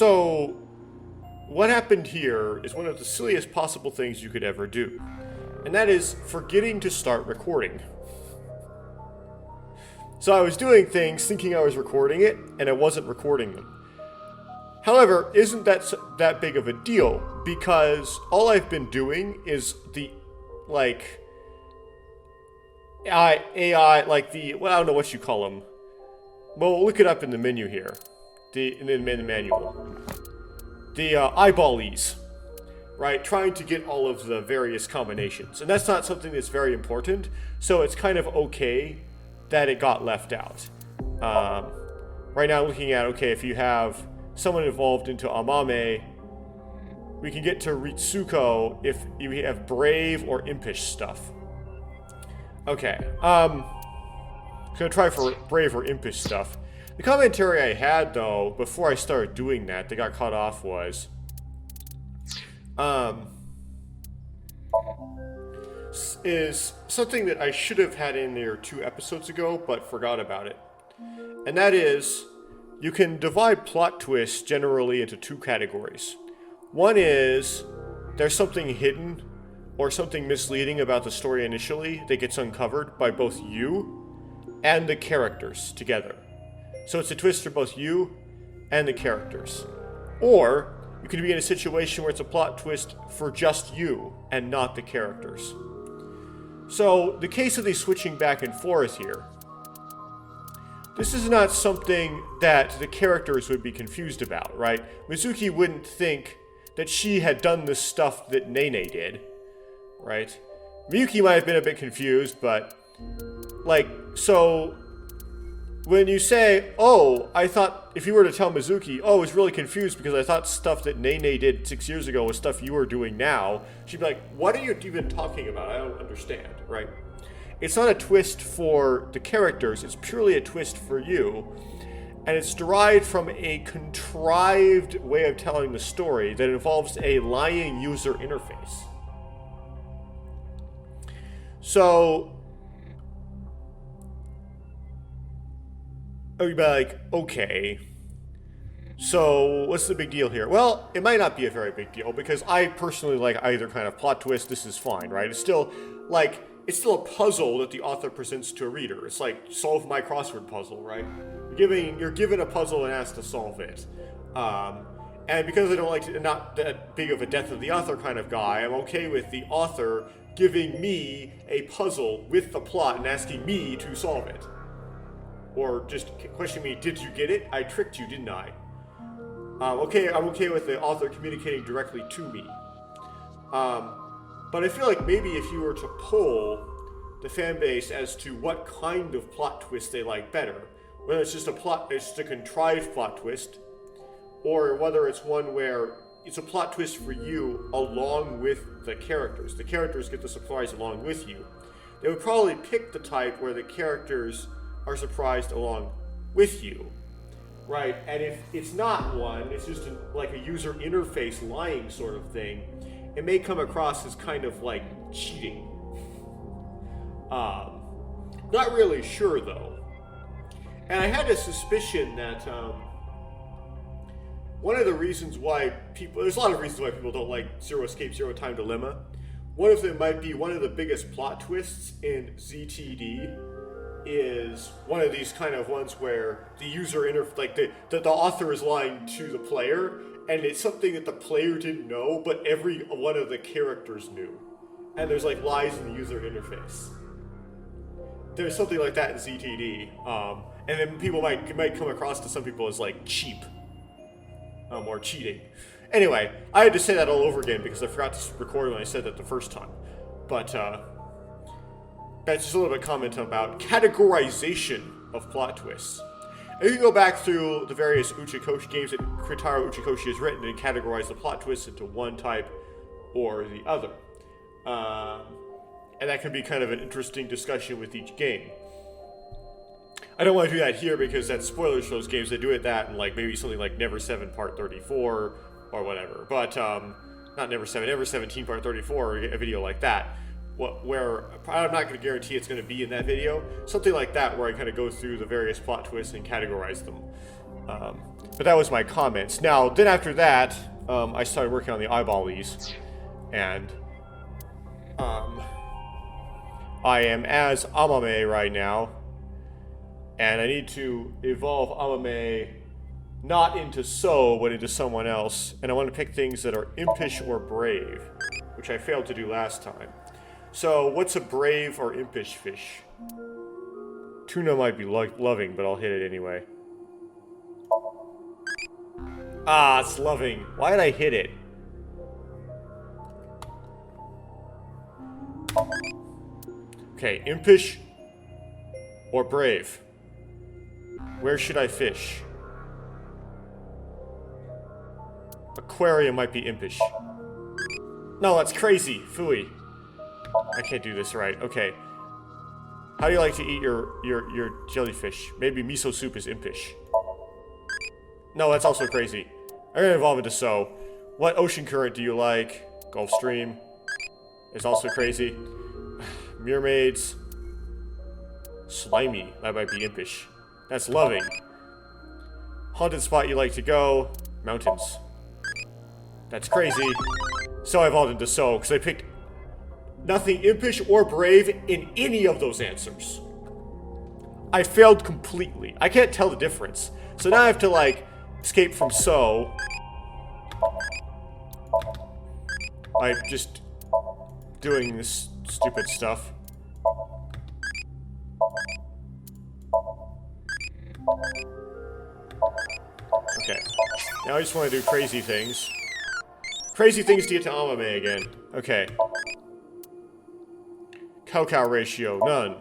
So, what happened here is one of the silliest possible things you could ever do. And that is forgetting to start recording. So I was doing things thinking I was recording it, and I wasn't recording them. However, isn't that big of a deal? Because all I've been doing is I don't know what you call them. Well, look it up in the menu here. In the manual. The Eyeballies. Right? Trying to get all of the various combinations. And that's not something that's very important, so it's kind of okay that it got left out. Right now, looking at, okay, if you have someone evolved into Amame, we can get to Ritsuko if you have brave or impish stuff. Okay, gonna try for brave or impish stuff. The commentary I had, though, before I started doing that got cut off was, is something that I should have had in there 2 episodes ago, but forgot about it. And that is, you can divide plot twists generally into 2 categories. One is, there's something hidden or something misleading about the story initially that gets uncovered by both you and the characters together. So it's a twist for both you and the characters. Or, you could be in a situation where it's a plot twist for just you and not the characters. So, the case of these switching back and forth here, this is not something that the characters would be confused about, right? Mizuki wouldn't think that she had done the stuff that Nene did, right? Miyuki might have been a bit confused, but, so when you say, oh, I thought, if you were to tell Mizuki, oh, I was really confused because I thought stuff that Nene did 6 years ago was stuff you were doing now, she'd be like, what are you even talking about? I don't understand, right? It's not a twist for the characters, it's purely a twist for you, and it's derived from a contrived way of telling the story that involves a lying user interface. So, you'd be like, okay, so what's the big deal here? Well, it might not be a very big deal, because I personally like either kind of plot twist. This is fine, right? It's still a puzzle that the author presents to a reader. It's like, solve my crossword puzzle, right? You're given a puzzle and asked to solve it. And because I don't like not that big of a death of the author kind of guy, I'm okay with the author giving me a puzzle with the plot and asking me to solve it. Or just questioning me, did you get it? I tricked you, didn't I? I'm okay with the author communicating directly to me. But I feel like maybe if you were to poll the fan base as to what kind of plot twist they like better, whether it's just a contrived plot twist, or whether it's one where it's a plot twist for you along with the characters. The characters get the surprise along with you. They would probably pick the type where the characters are surprised along with you, right? And if it's not one, it's just like a user interface lying sort of thing, it may come across as kind of like cheating. Not really sure though. And I had a suspicion that one of the reasons why there's a lot of reasons why people don't like Zero Escape, Zero Time Dilemma. One of them might be one of the biggest plot twists in ZTD is one of these kind of ones where the user the author is lying to the player, and it's something that the player didn't know, but every one of the characters knew. And there's like lies in the user interface. There's something like that in ZTD, and then people might come across to some people as like cheap, or cheating. Anyway, I had to say that all over again because I forgot to record when I said that the first time. But that's just a little bit of comment about categorization of plot twists. And you can go back through the various Uchikoshi games that Kritaro Uchikoshi has written and categorize the plot twists into one type or the other. And that can be kind of an interesting discussion with each game. I don't want to do that here because that's spoilers for those games. They do it that and like maybe something like Never 7 Part 34 or whatever. But not Never 7, Never 17 Part 34 or a video like that. Where I'm not going to guarantee it's going to be in that video. Something like that where I kind of go through the various plot twists and categorize them. But that was my comments. Now, then after that, I started working on the Eyeballies, and I am as Amame right now, and I need to evolve Amame not into So, but into someone else, and I want to pick things that are impish or brave, which I failed to do last time. So, what's a brave or impish fish? Tuna might be loving, but I'll hit it anyway. Ah, it's loving. Why did I hit it? Okay, impish or brave? Where should I fish? Aquarium might be impish. No, that's crazy. Phooey. I can't do this right. Okay. How do you like to eat your jellyfish? Maybe miso soup is impish. No, that's also crazy. I'm gonna evolve into So. What ocean current do you like? Gulf Stream is also crazy. Mermaids. Slimy. That might be impish. That's loving. Haunted spot you like to go? Mountains. That's crazy. So I evolved into So, because I picked nothing impish or brave in any of those answers. I failed completely. I can't tell the difference. So now I have to, like, escape from So by just doing this stupid stuff. Okay. Now I just want to do crazy things. Crazy things to get to Amame again. Okay. Cow-cow ratio, none.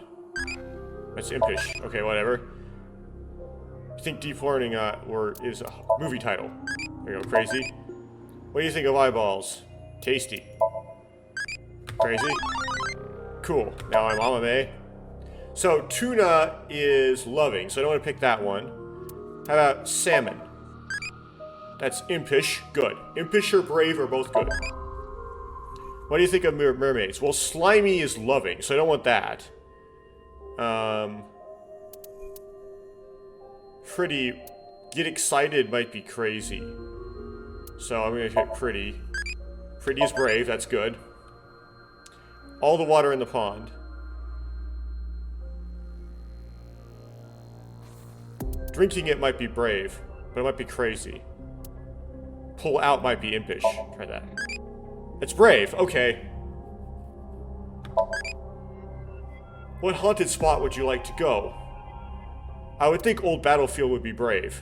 That's impish. Okay, whatever. I think Deep Learning is a movie title. There you go, crazy. What do you think of eyeballs? Tasty. Crazy. Cool. Now I'm Amame. So, tuna is loving, so I don't want to pick that one. How about salmon? That's impish. Good. Impish or brave are both good. What do you think of mermaids? Well, slimy is loving, so I don't want that. Pretty. Get excited might be crazy. So I'm going to hit pretty. Pretty is brave, that's good. All the water in the pond. Drinking it might be brave, but it might be crazy. Pull out might be impish. Try that. It's brave, okay. What haunted spot would you like to go? I would think Old Battlefield would be brave.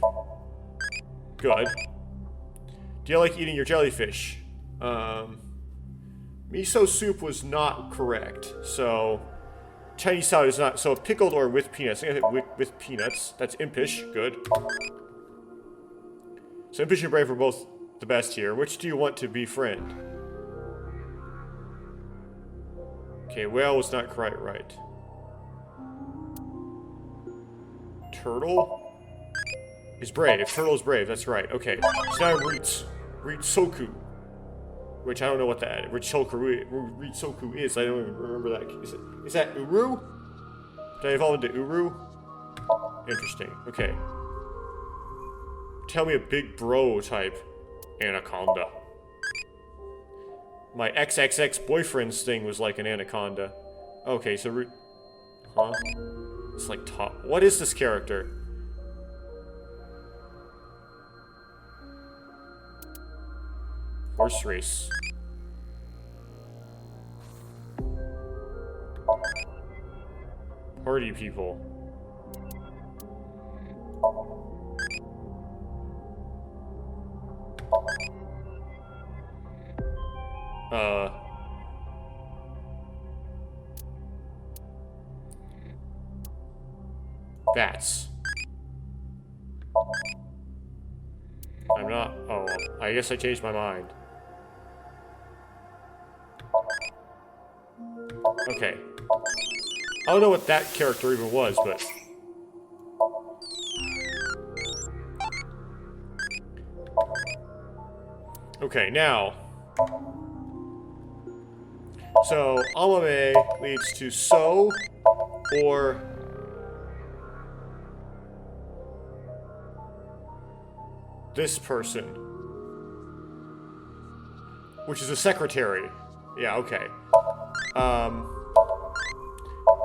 Good. Do you like eating your jellyfish? Miso soup was not correct, so... Chinese salad is not, so pickled or with peanuts. I'm gonna hit with peanuts. That's impish, good. So impish and brave are both the best here. Which do you want to befriend? Okay, whale was not quite right. Turtle is brave. Turtle is brave, that's right. Okay, so now I'm Ritsoku. Which I don't know what that Ritsoku is. I don't even remember that. Is that Uru? Did I evolve into Uru? Interesting. Okay. Tell me a big bro type. Anaconda. My XXX boyfriend's thing was like an anaconda. Okay, so huh? It's like top. What is this character? Horse race. Party people. Bats. I'm not. Oh, I guess I changed my mind. Okay. I don't know what that character even was, but... Okay, now... So, Amame leads to So, or... this person, which is a secretary. Yeah, okay.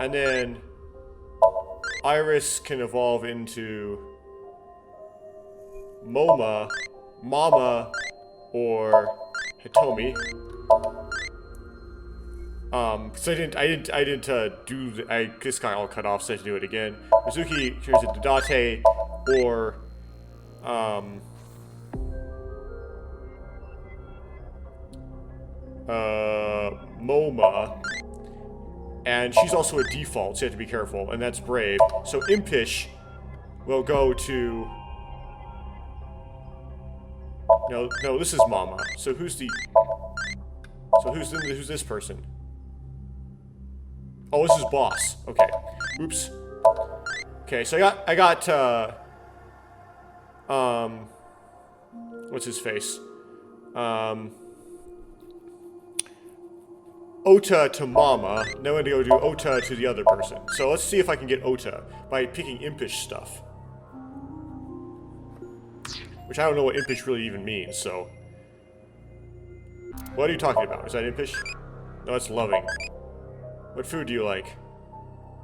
And then Iris can evolve into Moma, Mama, or Hitomi. Because I didn't do, I just got all cut off, so I had to do it again. Mizuki turns into Date, or, Moma. And she's also a default, so you have to be careful, and that's Brave. So Impish will go to... No, this is Mama. So who's the... So who's this person? Oh, this is Boss. Okay. Oops. Okay, so I got what's his face? Ota to Mama. Now I'm gonna go do Ota to the other person. So let's see if I can get Ota by picking impish stuff. Which I don't know what impish really even means, so... What are you talking about? Is that impish? No, that's loving. What food do you like?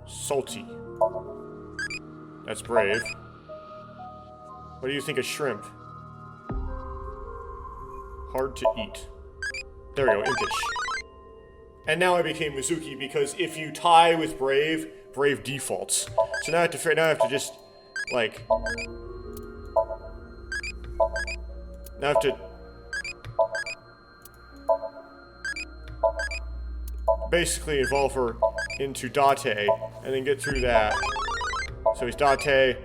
Salty. That's Brave. What do you think of shrimp? Hard to eat. There we go, impish. And now I became Mizuki because if you tie with Brave, Brave defaults. So now I have to just, like... Now I have to... basically evolve her into Date, and then get through that. So he's Date.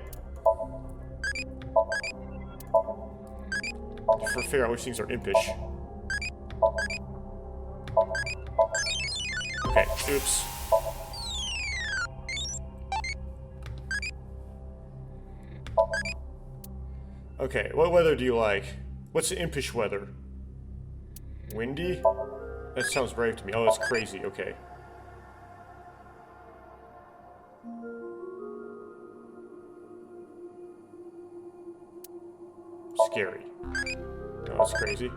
For figure out which things are impish. Okay, oops. Okay, what weather do you like? What's the impish weather? Windy? That sounds brave to me. Oh, that's crazy. Okay. Scary. No, that's crazy.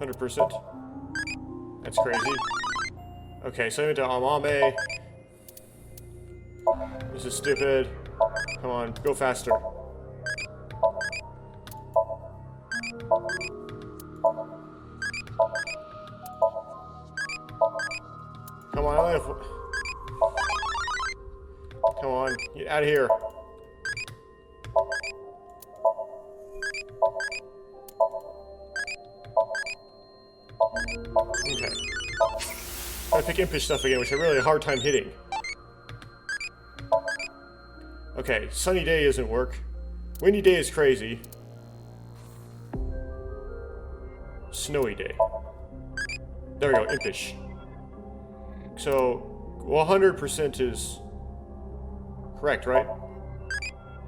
100%. That's crazy. Okay, so I'm into Amame. This is stupid. Come on, go faster. Come on, I have... Come on, get out of here. Okay. I pick impish stuff again, which I really have a hard time hitting. Okay, sunny day doesn't work. Windy day is crazy. Snowy day. There we go, impish. So, 100% is correct, right?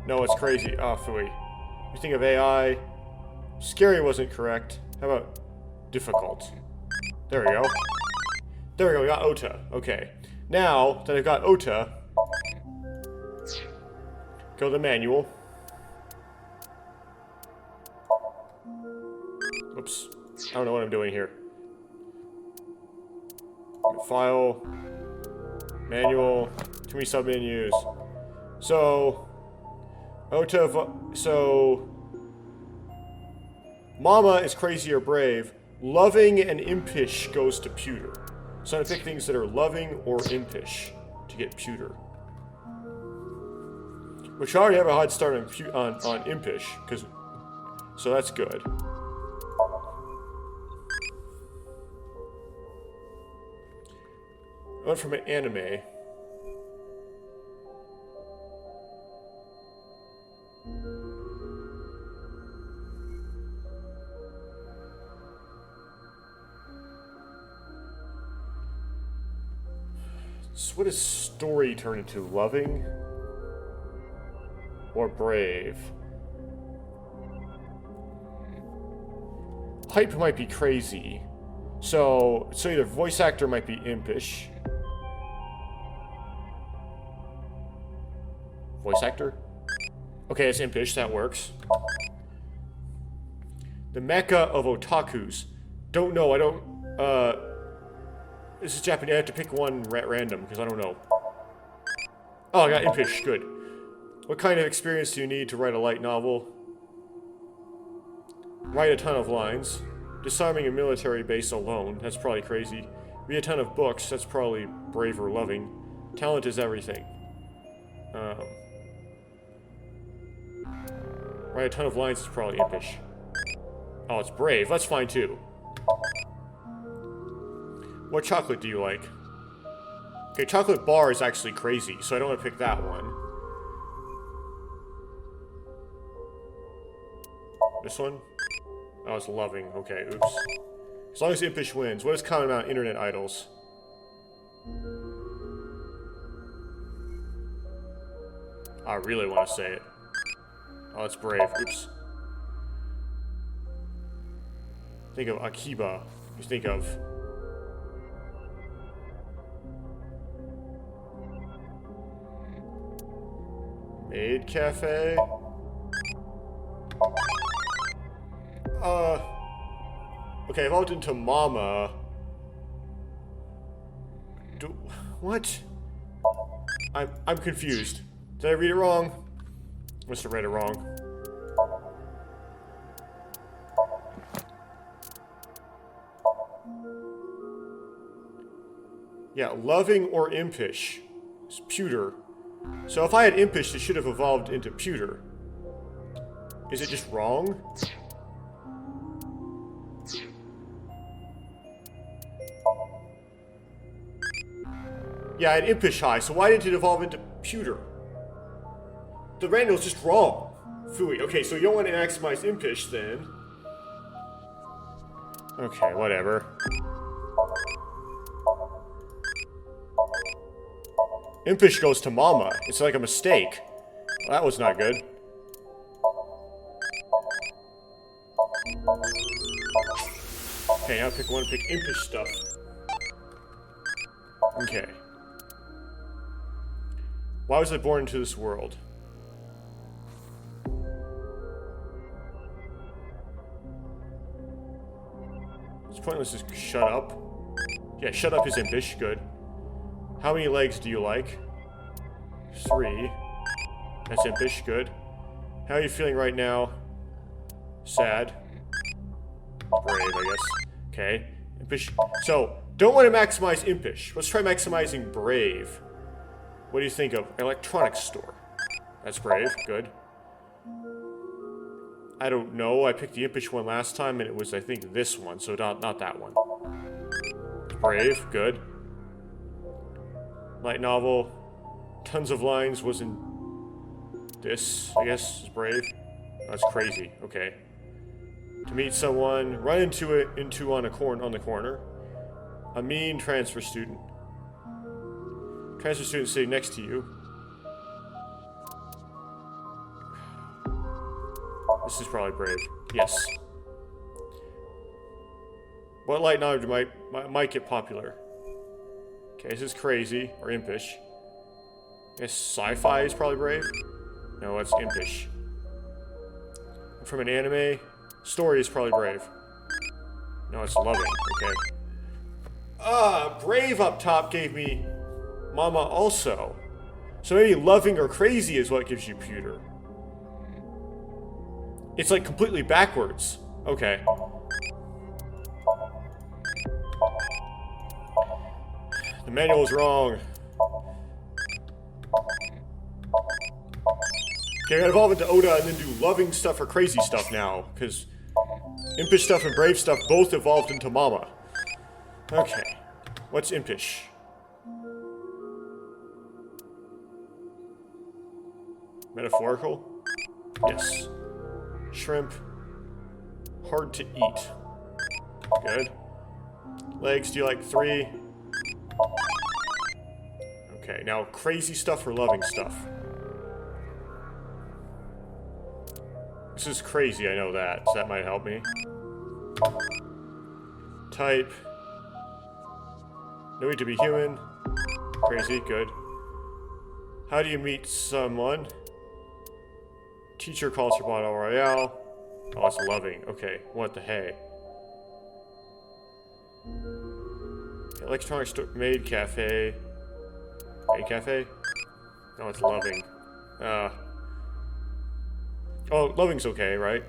No, it's crazy. Oh, phooey. You think of AI. Scary wasn't correct. How about difficult? There we go. There we go, we got Ota. Okay. Now that I've got Ota, go to the manual. Oops. I don't know what I'm doing here. File. Manual. Too many submenus. So... Ota... So... Mama is crazy or brave. Loving and impish goes to pewter. So I'm gonna pick things that are loving or impish to get pewter. Which I already have a hard start on impish, because so that's good. I went from an anime. So what does story turn into? Loving or brave? Hype might be crazy. So either voice actor might be impish. Voice actor? Okay, it's impish, that works. The Mecca of otakus. Don't know, I don't, this is Japanese, I have to pick one random, because I don't know. Oh, I got impish, good. What kind of experience do you need to write a light novel? Write a ton of lines. Disarming a military base alone, that's probably crazy. Read a ton of books, that's probably brave or loving. Talent is everything. Write a ton of lines is probably impish. Oh, it's brave, that's fine too. What chocolate do you like? Okay, chocolate bar is actually crazy, so I don't want to pick that one. This one? Oh, it's loving. Okay, oops. As long as impish wins. What is common amount of internet idols? I really want to say it. Oh, that's brave. Oops. Think of Akiba. You think of... Maid Cafe? Okay, I've evolved into Mama. What? I'm confused. Did I read it wrong? Must have read it wrong. Yeah, loving or impish. It's pewter. So if I had impish, it should have evolved into pewter. Is it just wrong? Yeah, I had impish high, so why didn't it evolve into pewter? The random's just wrong. Phooey. Okay, so you don't want to maximize impish then. Okay, whatever. Impish goes to Mama. It's like a mistake. Well, that was not good. Okay, now pick one, pick impish stuff. Okay. Why was I born into this world? It's pointless, just shut up. Yeah, shut up is impish, good. How many legs do you like? 3. That's impish, good. How are you feeling right now? Sad. Brave, I guess. Okay. Impish. So, don't want to maximize impish. Let's try maximizing brave. What do you think of electronics store? That's brave, good. I don't know, I picked the impish one last time and it was, I think, this one, so not that one. Brave, good. Light novel, tons of lines, was in this, I guess, is brave. That's crazy, okay. To meet someone, run into on the corner. A mean transfer student. Transfer student sitting next to you. This is probably brave. Yes. What light novel might get popular? Okay, this is crazy, or impish. I guess sci-fi is probably brave? No, it's impish. From an anime, story is probably brave. No, it's loving, okay. Brave up top gave me Mama also. So maybe loving or crazy is what gives you pewter. It's like completely backwards. Okay. The manual is wrong. Okay, I gotta evolve into Oda and then do loving stuff or crazy stuff now, because impish stuff and brave stuff both evolved into Mama. Okay. What's impish? Metaphorical? Yes. Shrimp. Hard to eat. Good. Legs, do you like 3? Okay, now crazy stuff or loving stuff? This is crazy, I know that, so that might help me. Type. No need to be human. Crazy, good. How do you meet someone? Teacher calls for Battle Royale. Oh, it's loving. Okay, what the hey? Electronic store, maid cafe. Maid cafe? No, it's loving. Oh, loving's okay, right?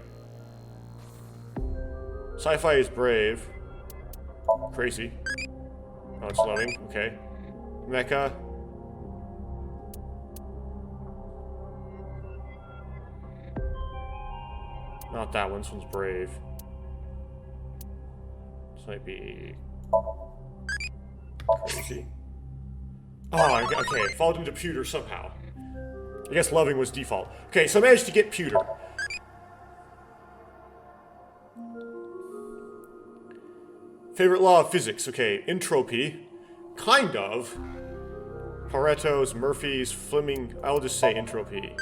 Sci-fi is brave. Crazy. Oh, it's loving. Okay. Mecha. Not that one. This one's brave. This might be crazy. Oh, okay. Followed into pewter somehow. I guess loving was default. Okay, so I managed to get pewter. Favorite law of physics. Okay, entropy. Kind of. Pareto's, Murphy's, Fleming. I'll just say entropy.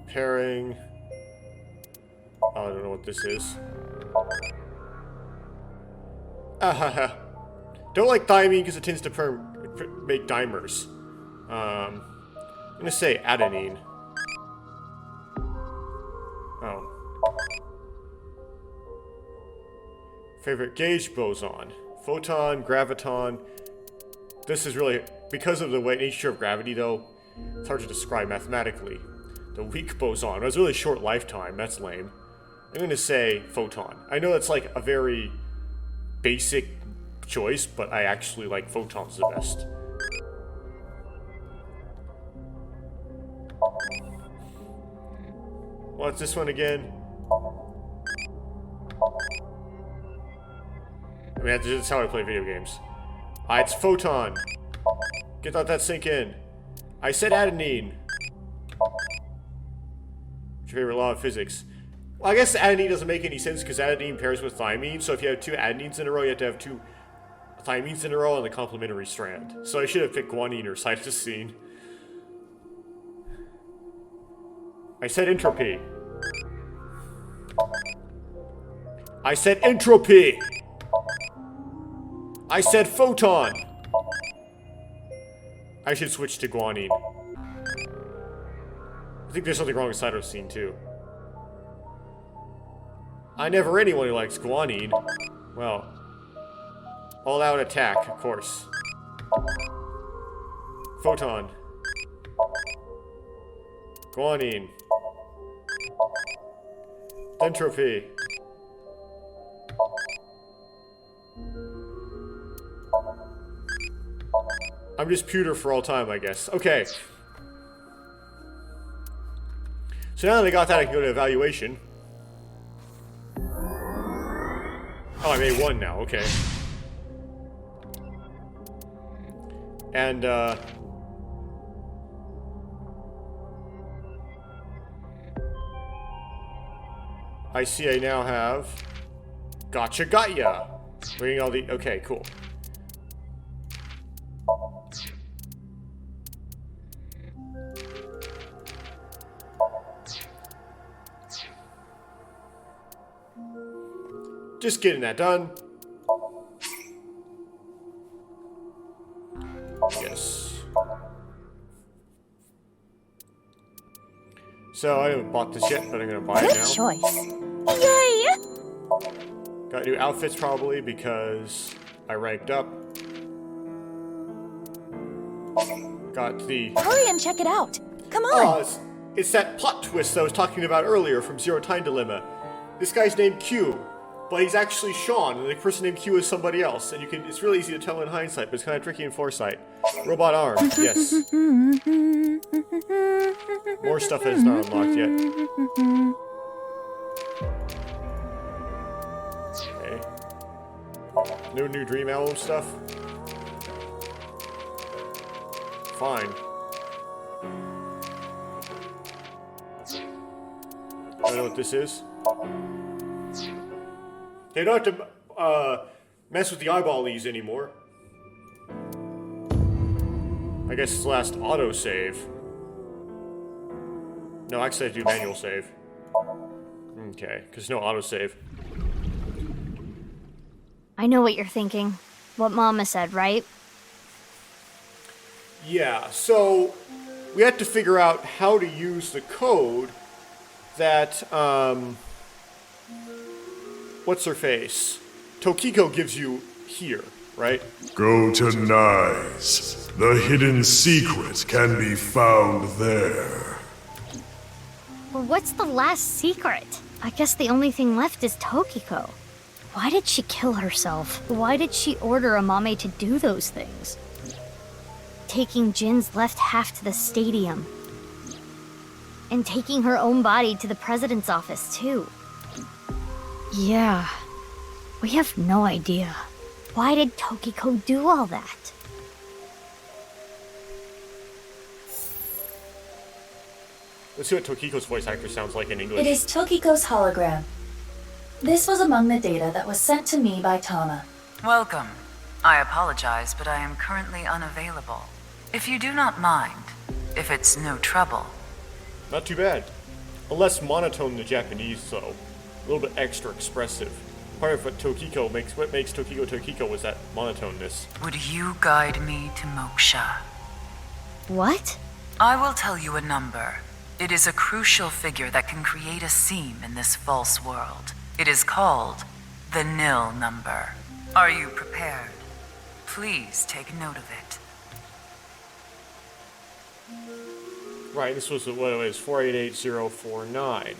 Pairing. I don't know what this is. Don't like thymine because it tends to make dimers. I'm gonna say adenine. Oh. Favorite gauge boson. Photon, graviton. This is really, because of the nature of gravity though, it's hard to describe mathematically. The weak boson. It has a really short lifetime. That's lame. I'm gonna say photon. I know that's like a very basic choice, but I actually like photons the best. What's this one again? I mean, that's how I play video games. It's photon. Let that sink in. I said adenine. What's your favorite law of physics? Well, I guess adenine doesn't make any sense because adenine pairs with thymine. So if you have two adenines in a row, you have to have two thymines in a row on the complementary strand. So I should have picked guanine or cytosine. I said entropy. I said entropy. I said photon. I should switch to guanine. I think there's something wrong with cytosine too. I never anyone who likes guanine. Well, all out attack, of course. Photon. Guanine. Entropy. I'm just pewter for all time, I guess. Okay. So now that I got that, I can go to evaluation. Oh, I made one now. Okay. And, I see I now have... Gotcha, got ya! Reading all the... Okay, cool. Just getting that done. Yes. So I haven't bought this yet, but I'm gonna buy it now. Good choice. Yay! Got new outfits probably because I ranked up. Got the... Hurry and check it out. Come on. It's that plot twist I was talking about earlier from Zero Time Dilemma. This guy's named Q, but he's actually Sean, and the person named Q is somebody else. And it's really easy to tell in hindsight, but it's kind of tricky in foresight. Robot arm, yes. More stuff that is not unlocked yet. Okay. No new Dream Album stuff? Fine. I don't know what this is. They don't have to mess with the Eyeballies anymore. I guess it's the last autosave. No, actually I do manual save. Okay, because no autosave. I know what you're thinking. What Mama said, right? Yeah, so we had to figure out how to use the code that, what's her face? Tokiko gives you here, right? Go to Nyes. The hidden secret can be found there. Well, what's the last secret? I guess the only thing left is Tokiko. Why did she kill herself? Why did she order Amame to do those things? Taking Jin's left half to the stadium. And taking her own body to the president's office, too. Yeah. We have no idea. Why did Tokiko do all that? Let's see what Tokiko's voice actor sounds like in English. It is Tokiko's hologram. This was among the data that was sent to me by Tama. Welcome. I apologize, but I am currently unavailable. If you do not mind, if it's no trouble. Not too bad. A less monotone than the Japanese, though. A little bit extra expressive. Part of what makes Tokiko Tokiko was that monotoneness. Would you guide me to Moksha? What? I will tell you a number. It is a crucial figure that can create a seam in this false world. It is called the nil number. Are you prepared? Please take note of it. Right, this was what it was, 488049.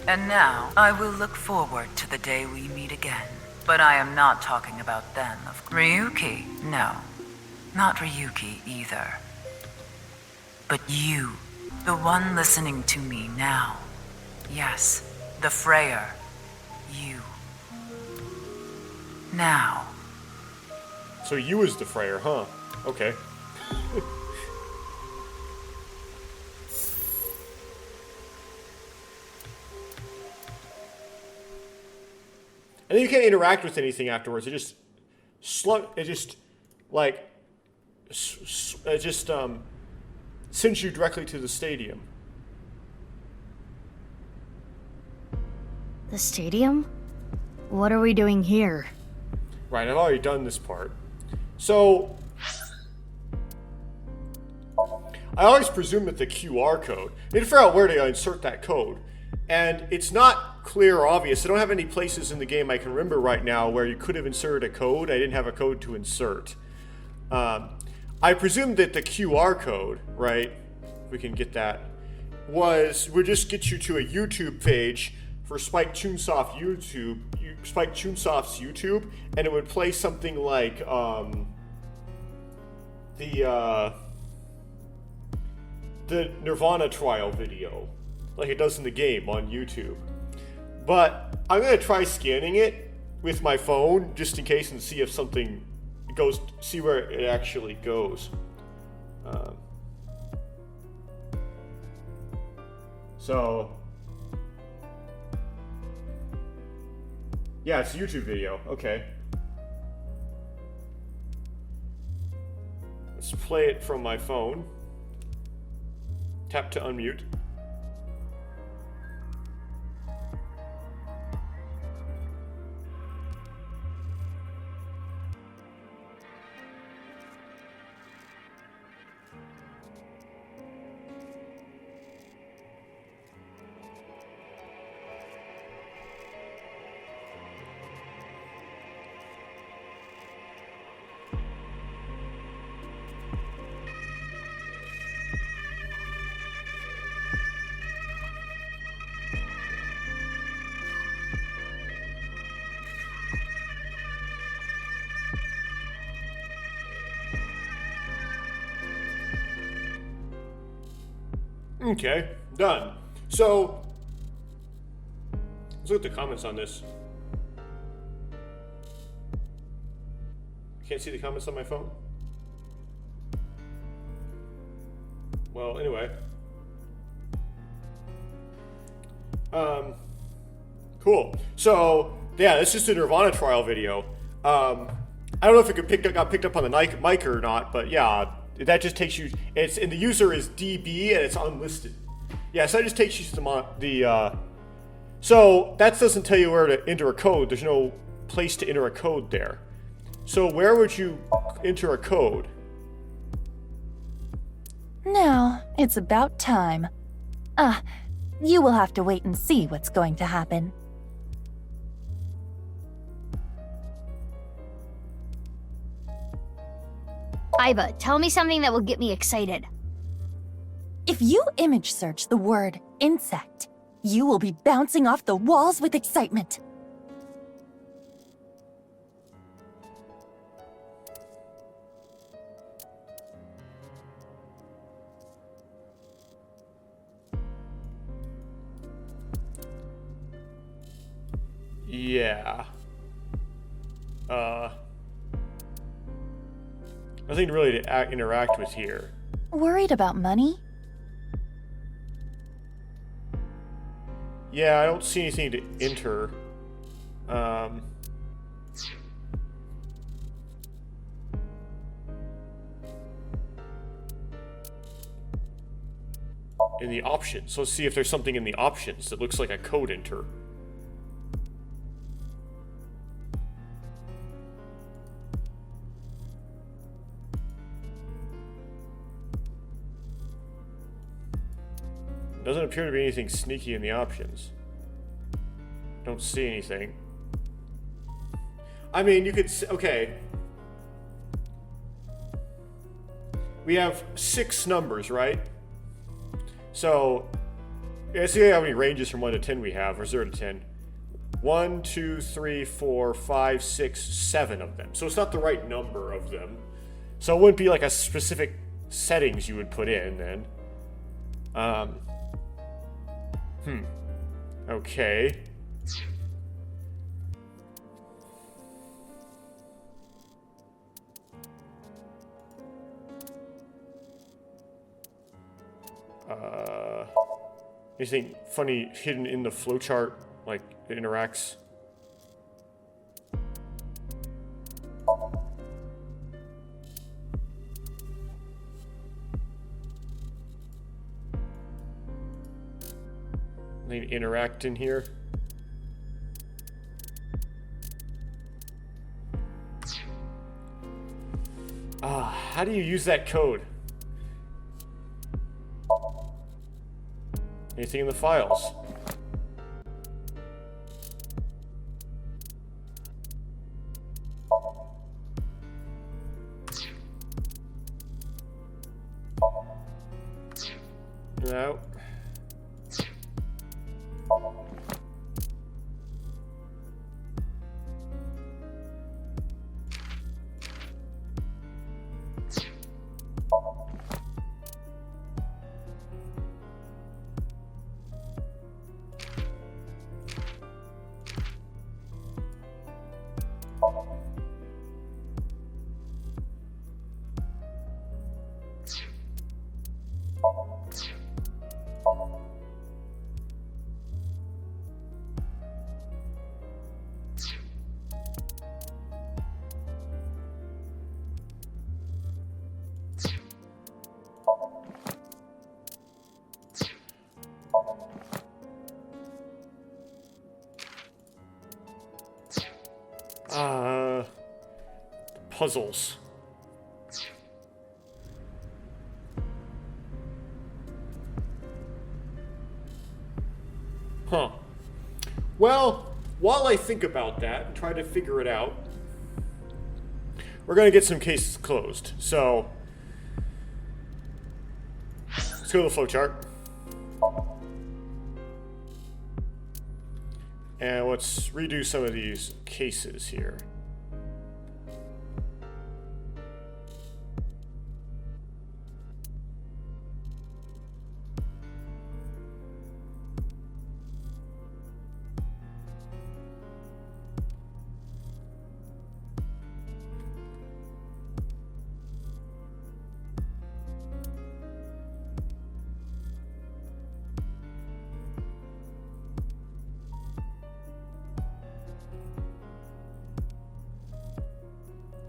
And now, I will look forward to the day we meet again. But I am not talking about them, of Ryuki, no. Not Ryuki either. But you, the one listening to me now. Yes, the Freyer. You. Now. So you is the Freyer, huh? Okay. And then you can't interact with anything afterwards. It just sends you directly to the stadium. The stadium? What are we doing here? Right, I've already done this part. So, I always presume that the QR code, I need to figure out where to insert that code. And it's not clear or obvious. I don't have any places in the game I can remember right now where you could have inserted a code. I didn't have a code to insert. I presume that the QR code, right, we can get that, would just get you to a YouTube page for Spike Chunsoft's YouTube, and it would play something like the Nirvana trial video, like it does in the game on YouTube. But I'm gonna try scanning it with my phone just in case and see if something goes, see where it actually goes. So yeah, it's a YouTube video. Okay. Let's play it from my phone. Tap to unmute. Okay, done. So, let's look at the comments on this. Can't see the comments on my phone? Well, anyway. Cool. So, yeah, this is just a Nirvana trial video. I don't know if it got picked up on the mic or not, but yeah, that just takes you, and the user is DB and it's unlisted. Yeah, so that just takes you to so that doesn't tell you where to enter a code. There's no place to enter a code there. So where would you enter a code? Now, it's about time. You will have to wait and see what's going to happen. Iba, tell me something that will get me excited. If you image search the word insect, you will be bouncing off the walls with excitement. Yeah. Nothing really to interact with here. Worried about money? Yeah, I don't see anything to enter. In the options. So let's see if there's something in the options that looks like a code enter. Doesn't appear to be anything sneaky in the options. Don't see anything. I mean, you could okay. We have 6 numbers, right? So, let's see how many ranges from 1 to 10 we have, or 0 to 10. 1, 2, 3, 4, 5, 6, 7 of them. So it's not the right number of them. So it wouldn't be like a specific settings you would put in then. Okay. Anything funny hidden in the flowchart, like it interacts? Anything interact in here? How do you use that code? Anything in the files? No. Puzzles. Huh. Well, while I think about that and try to figure it out, we're going to get some cases closed. So, let's go to the flowchart. And let's redo some of these cases here.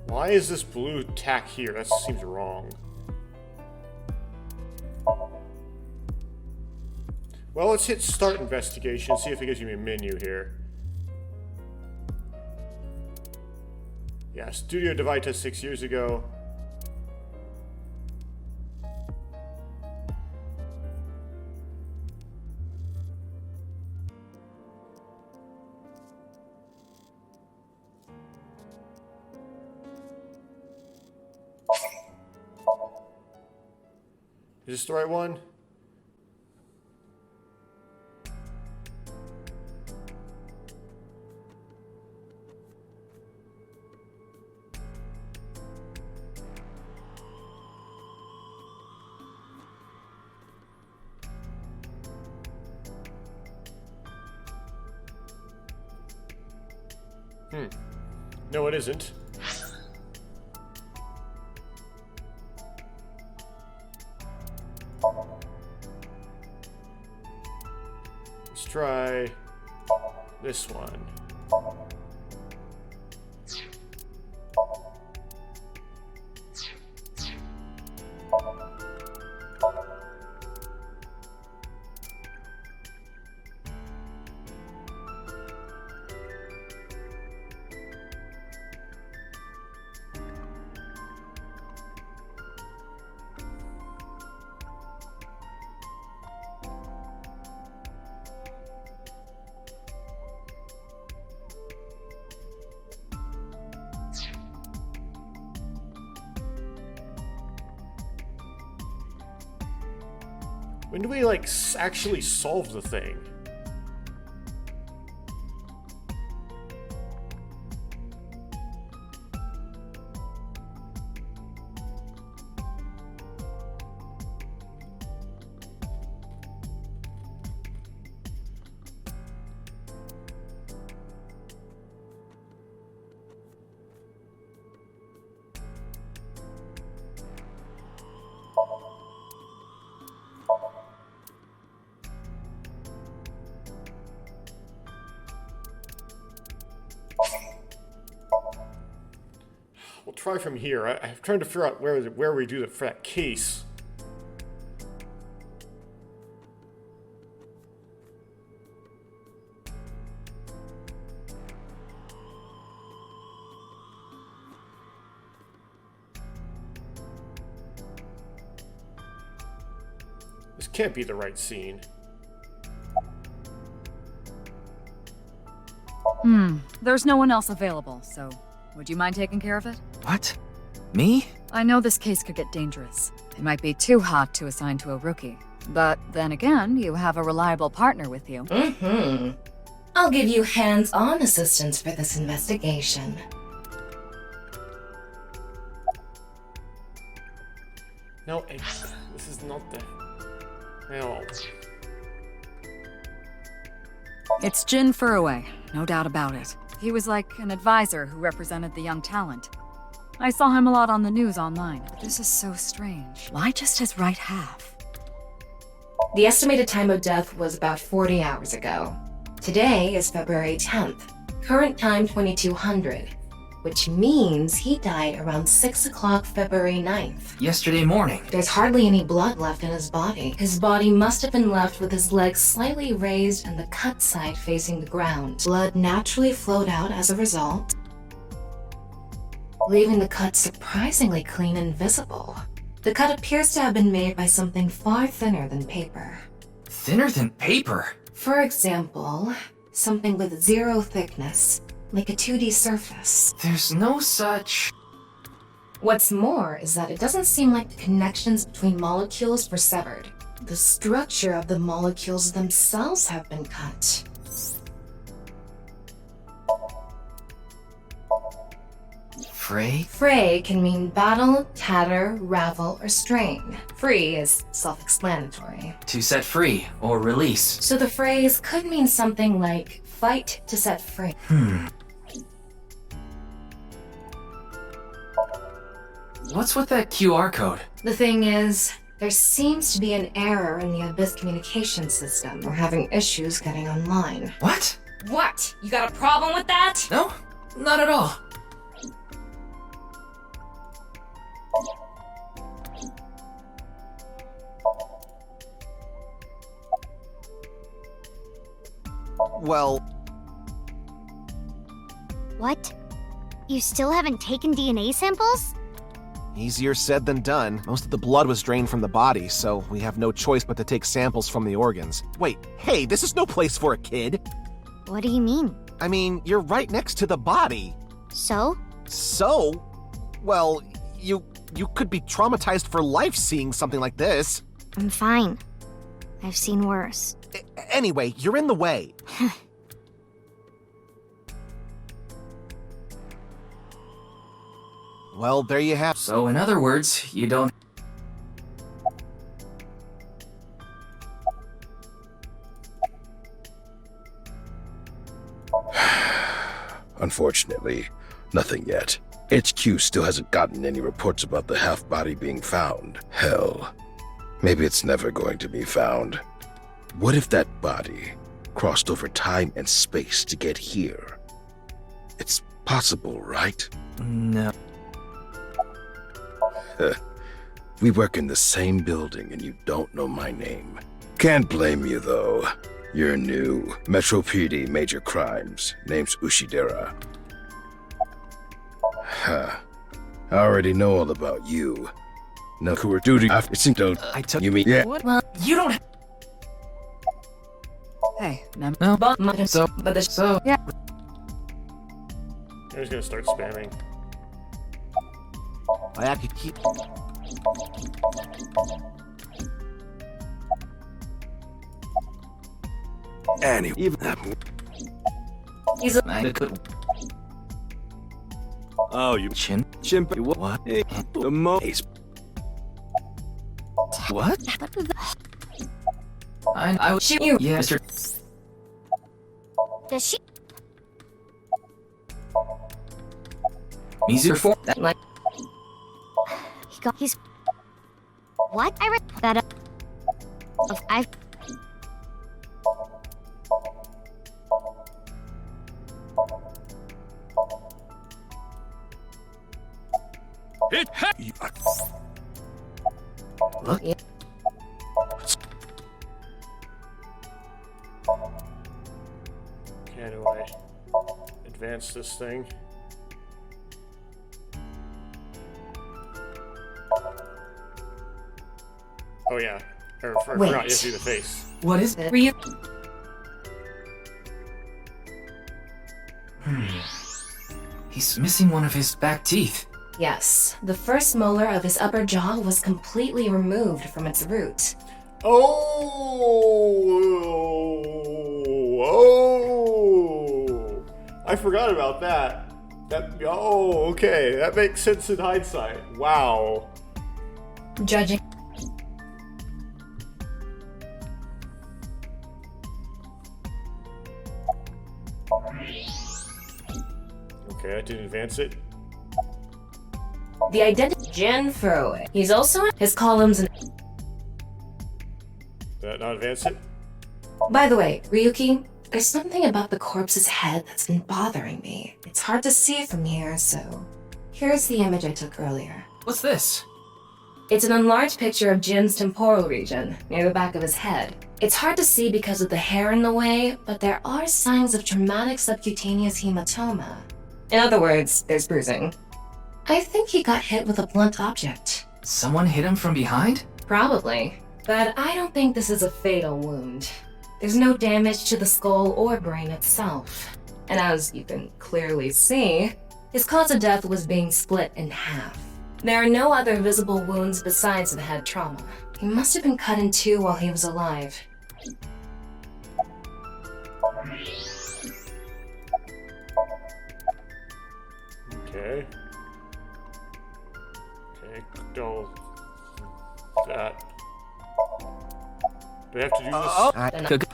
Why is this blue tack here? That seems wrong. Well, let's hit start investigation, see if it gives me a menu here. Yeah, Studio Divide test 6 years ago. Is this the right one? No, it isn't. Let's try this one. When do we, like, actually solve the thing? We'll try from here. I'm trying to figure out where we do it for that case. This can't be the right scene. There's no one else available, so would you mind taking care of it? What? Me? I know this case could get dangerous. It might be too hot to assign to a rookie. But then again, you have a reliable partner with you. I'll give you hands-on assistance for this investigation. No, this is not the... No. It's Jin Furue, no doubt about it. He was like an advisor who represented the young talent. I saw him a lot on the news online. This is so strange. Why just his right half? The estimated time of death was about 40 hours ago. Today is February 10th. Current time 2200, which means he died around 6 o'clock February 9th. Yesterday morning. There's hardly any blood left in his body. His body must have been left with his legs slightly raised and the cut side facing the ground. Blood naturally flowed out as a result, leaving the cut surprisingly clean and visible. The cut appears to have been made by something far thinner than paper. Thinner than paper? For example, something with zero thickness, like a 2D surface. There's no such... What's more is that it doesn't seem like the connections between molecules were severed. The structure of the molecules themselves have been cut. Fray? Fray can mean battle, tatter, ravel, or strain. Free is self-explanatory. To set free, or release. So the phrase could mean something like fight to set free. What's with that QR code? The thing is, there seems to be an error in the Abyss communication system. We're having issues getting online. What? What? You got a problem with that? No, not at all. Well... What? You still haven't taken DNA samples? Easier said than done. Most of the blood was drained from the body, so we have no choice but to take samples from the organs. Wait, hey, this is no place for a kid. What do you mean? I mean, you're right next to the body. So? So? Well, you could be traumatized for life seeing something like this. I'm fine. I've seen worse. Anyway, you're in the way. Well, there you have. So, in other words, you don't. Unfortunately, nothing yet. HQ still hasn't gotten any reports about the half-body being found. Hell, maybe it's never going to be found. What if that body crossed over time and space to get here? It's possible, right? No. We work in the same building and you don't know my name. Can't blame you, though. You're new. Metro PD, Major Crimes. Name's Ushidera. Huh. I already know all about you. No, we're duty after I took. you mean yeah. What? Well, you don't. Hey, No, so, but the so. yeah. I'm just gonna start spamming. I could keep. Anyway, He's a I could. Oh, you chimp. What? Hey, the What? I would shoot you. Yeah, Mr. Does she? Easier for that. Like, He's. What? I read that up. I. look. How do I advance this thing? Oh yeah, I forgot you have to do the face. What is it? Ryu. He's missing one of his back teeth. Yes, the first molar of his upper jaw was completely removed from its root. Oh! I forgot about that. Okay, that makes sense in hindsight. Wow. Judging. Okay, I didn't advance it. The identity Jin Furue. He's also in his columns and. Did that not advance it? By the way, Ryuki, there's something about the corpse's head that's been bothering me. It's hard to see from here, so here's the image I took earlier. What's this? It's an enlarged picture of Jin's temporal region, near the back of his head. It's hard to see because of the hair in the way, but there are signs of traumatic subcutaneous hematoma. In other words, there's bruising. I think he got hit with a blunt object. Someone hit him from behind? Probably, but I don't think this is a fatal wound. There's no damage to the skull or brain itself. And as you can clearly see, his cause of death was being split in half. There are no other visible wounds besides the head trauma. He must have been cut in two while he was alive. Okay. Okay, do that. Do I have to do this?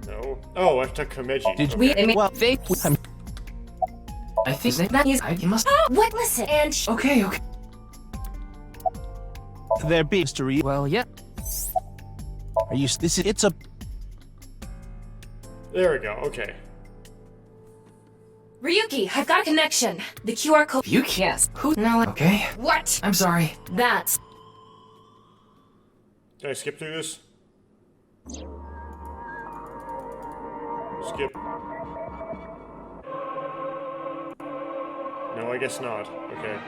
No. Oh, I have to Komeji. Did okay. I think that is. He must. What? Listen, and Okay. There be mystery. Well, yeah. Are you? It's a. There we go, okay. Ryuki, I've got a connection. The QR code. Ryuki? Yes. Who? No. Okay. What? I'm sorry. That's. Can I skip through this? Skip. No, I guess not. Okay.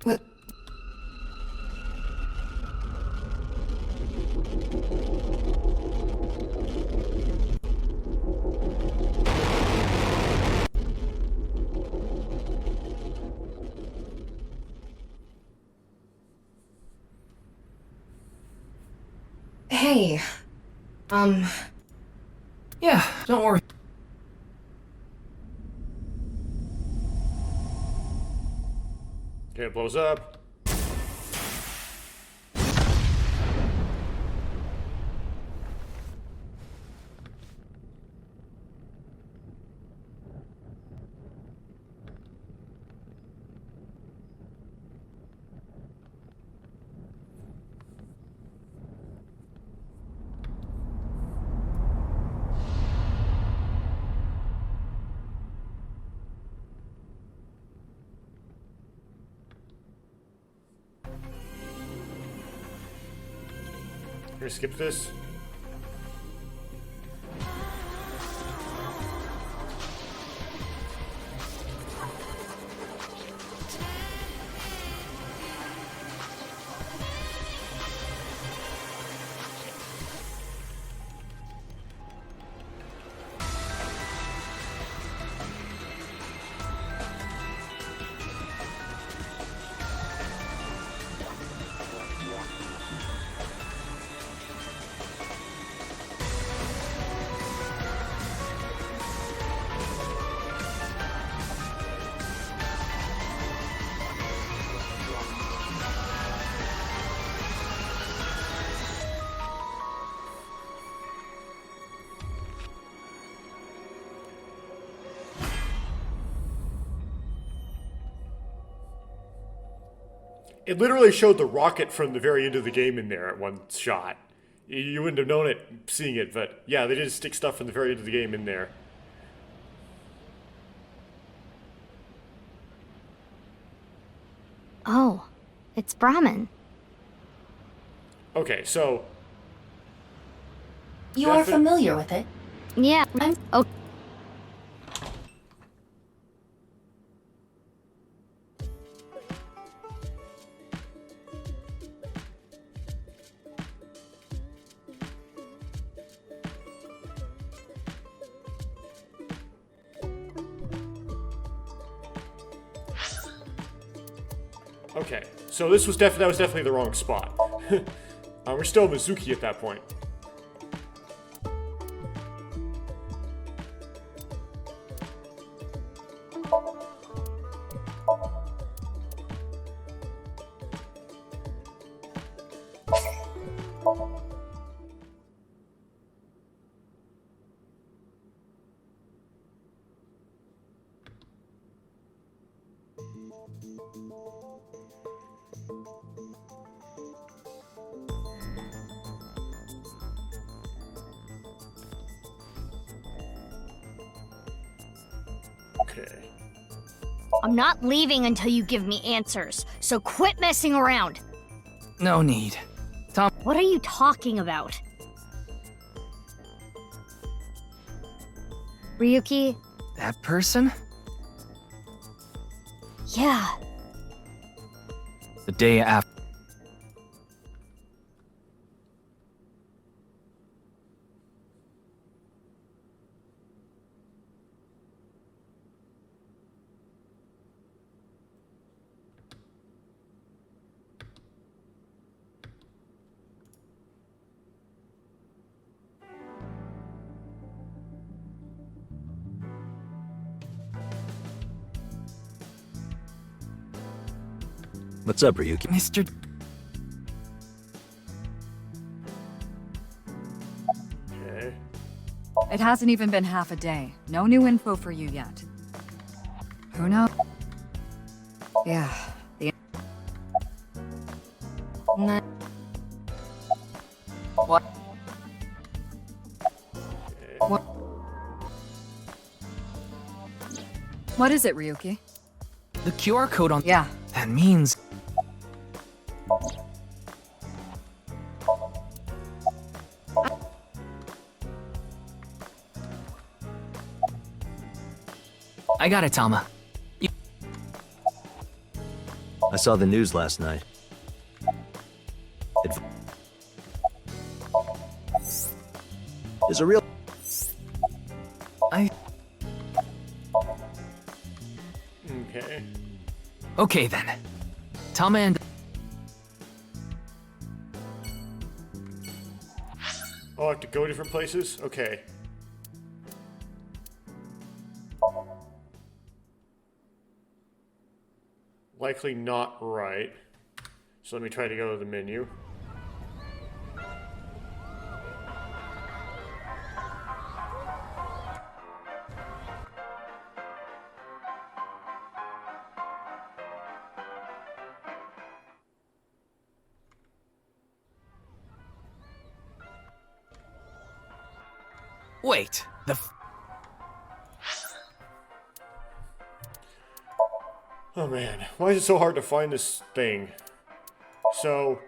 What? Hey. Yeah, don't worry. Okay, it blows up. Can we skip this? It literally showed the rocket from the very end of the game in there at one shot. You wouldn't have known it seeing it, but yeah, they did stick stuff from the very end of the game in there. Oh, it's Brahmin. Okay, so... You are familiar with it? Yeah, I'm... Oh. Okay, so this was that was definitely the wrong spot. We're still Mizuki at that point. Okay. I'm not leaving until you give me answers, so quit messing around. No need. Tom. What are you talking about? Ryuki? That person? Yeah. The day after. What's up, Ryuki? Mr. Okay. It hasn't even been half a day. No new info for you yet. Who knows? Yeah. Nah. What? Okay. What is it, Ryuki? The QR code on. Yeah. That means. I got it, Tama. I saw the news last night. Is a real. Okay. Okay then. Tama and. Oh, I have to go different places? Okay. Likely not right. So let me try to go to the menu. Wait, Oh man, why is it so hard to find this thing? So...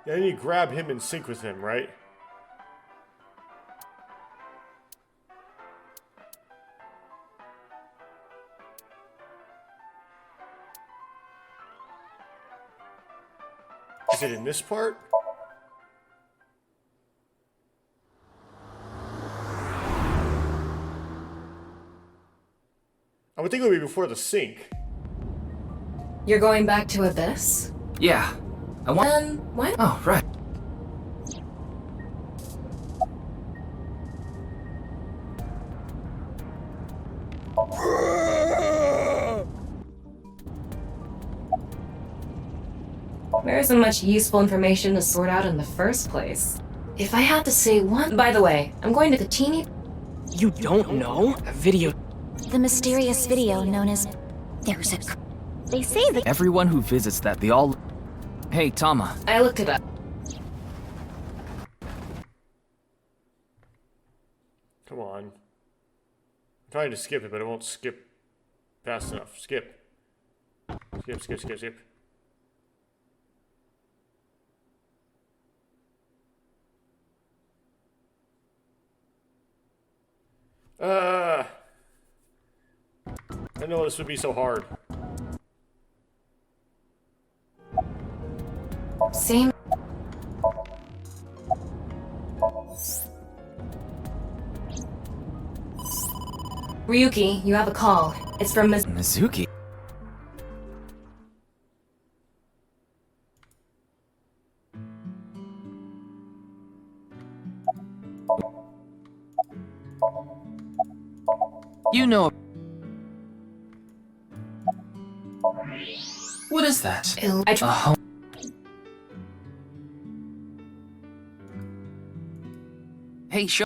yeah, then you grab him and sync with him, right? Is it in this part? I would think it would be before the sync. You're going back to Abyss? yeah. I want. Why? Oh, right. There isn't much useful information to sort out in the first place. If I had to say one... By the way, I'm going to the teeny... You don't know? A video. The mysterious video known as... There's a... They say that... Everyone who visits that, they all. Hey, Tama. I looked it up. Come on. I'm trying to skip it, but it won't skip fast enough. Skip. Skip, skip, skip, skip. I know this would be so hard. Same... Ryuki, you have a call. It's from Miss... Mizuki. You know. What is that? Hey, show.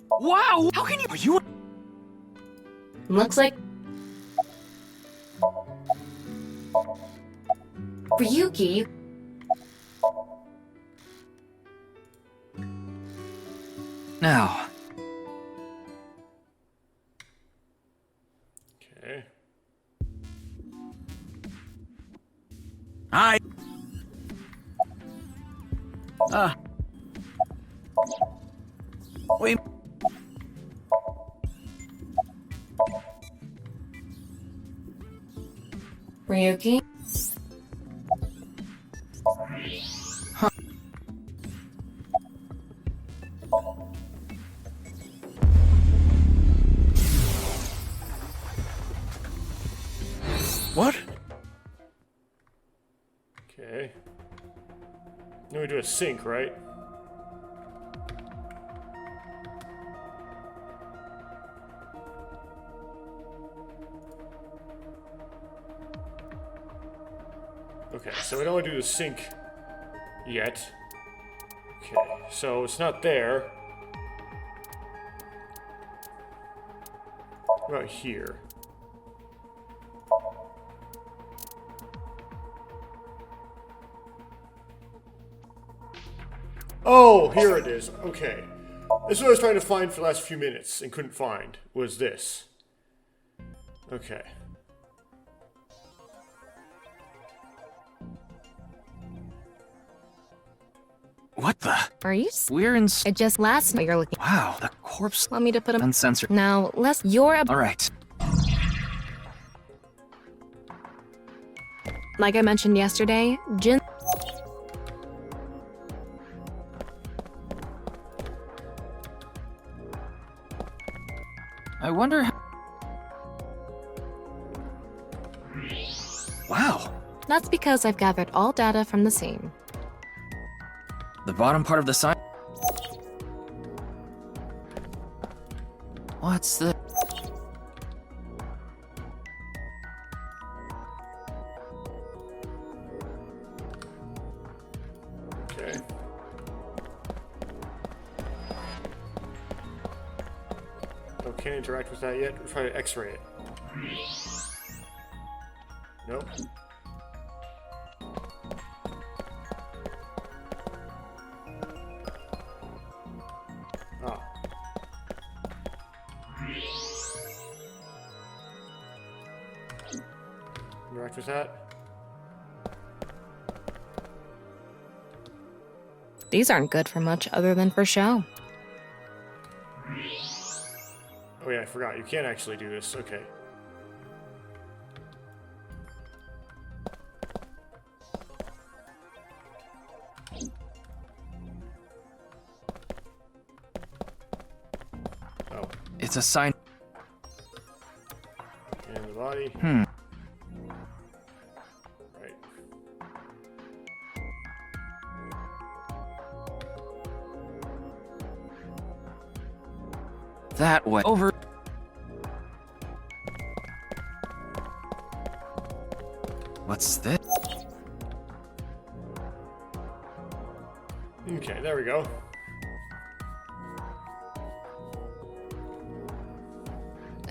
Wow! How can you? Are you? Looks like... Ryuki... Now. Okay. Hi. Wait. Ryuki? What? Okay. Then we do a sync, right? Okay, so we don't want to do the sync yet. Okay, so it's not there. What about here? Oh, here it is. Okay. This is what I was trying to find for the last few minutes and couldn't find, was this. Okay. What the? Are you? We're in. It just last night you're looking. Wow, the corpse. Want me to put him Uncensored. now? Less you're a. All right. Like I mentioned yesterday, Jin. I wonder how... Wow. That's because I've gathered all data from the scene. The bottom part of the sign. What's the... Okay. Oh, can't interact with that yet. We'll try to X-ray it. Nope. Ah. Interact with that. These aren't good for much other than for show. Oh yeah, I forgot. You can't actually do this. Okay. Oh. It's a sign. And the body. Hmm. Right. That way. Over. What's this? Okay, there we go.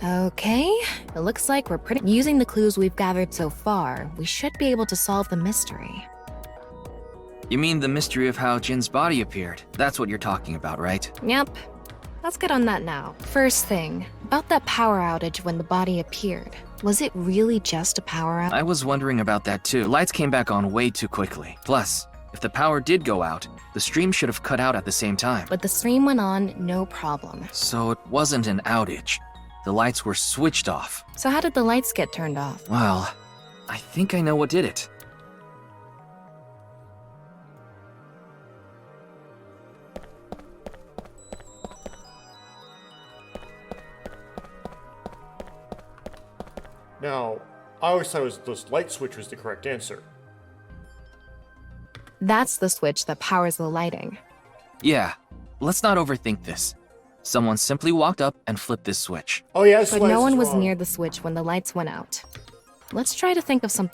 Okay, it looks like we're pretty. Using the clues we've gathered so far, we should be able to solve the mystery. You mean the mystery of how Jin's body appeared? That's what you're talking about, right? Yep. Let's get on that now. First thing, about that power outage when the body appeared. Was it really just a power outage? I was wondering about that too. Lights came back on way too quickly. Plus, if the power did go out, the stream should have cut out at the same time. But the stream went on, no problem. So it wasn't an outage. The lights were switched off. So how did the lights get turned off? Well, I think I know what did it. Now, I always thought it was this light switch was the correct answer. That's the switch that powers the lighting. Yeah, let's not overthink this. Someone simply walked up and flipped this switch. Oh yeah, that's But why no this one is was wrong. near the switch when the lights went out. Let's try to think of some.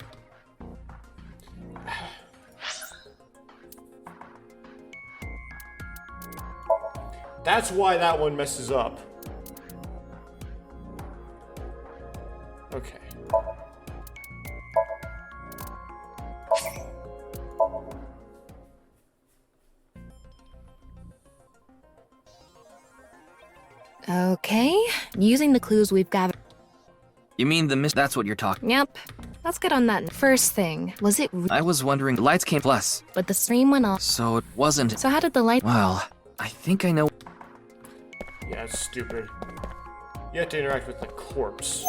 That's why that one messes up. Okay. Okay, using the clues we've gathered. You mean the that's what you're talking. Yep. Let's get on that. First thing, was it I was wondering, the lights came plus. but the stream went off. So it wasn't. So how did the light? Well, I think I know. Yeah, it's stupid. You have to interact with the corpse.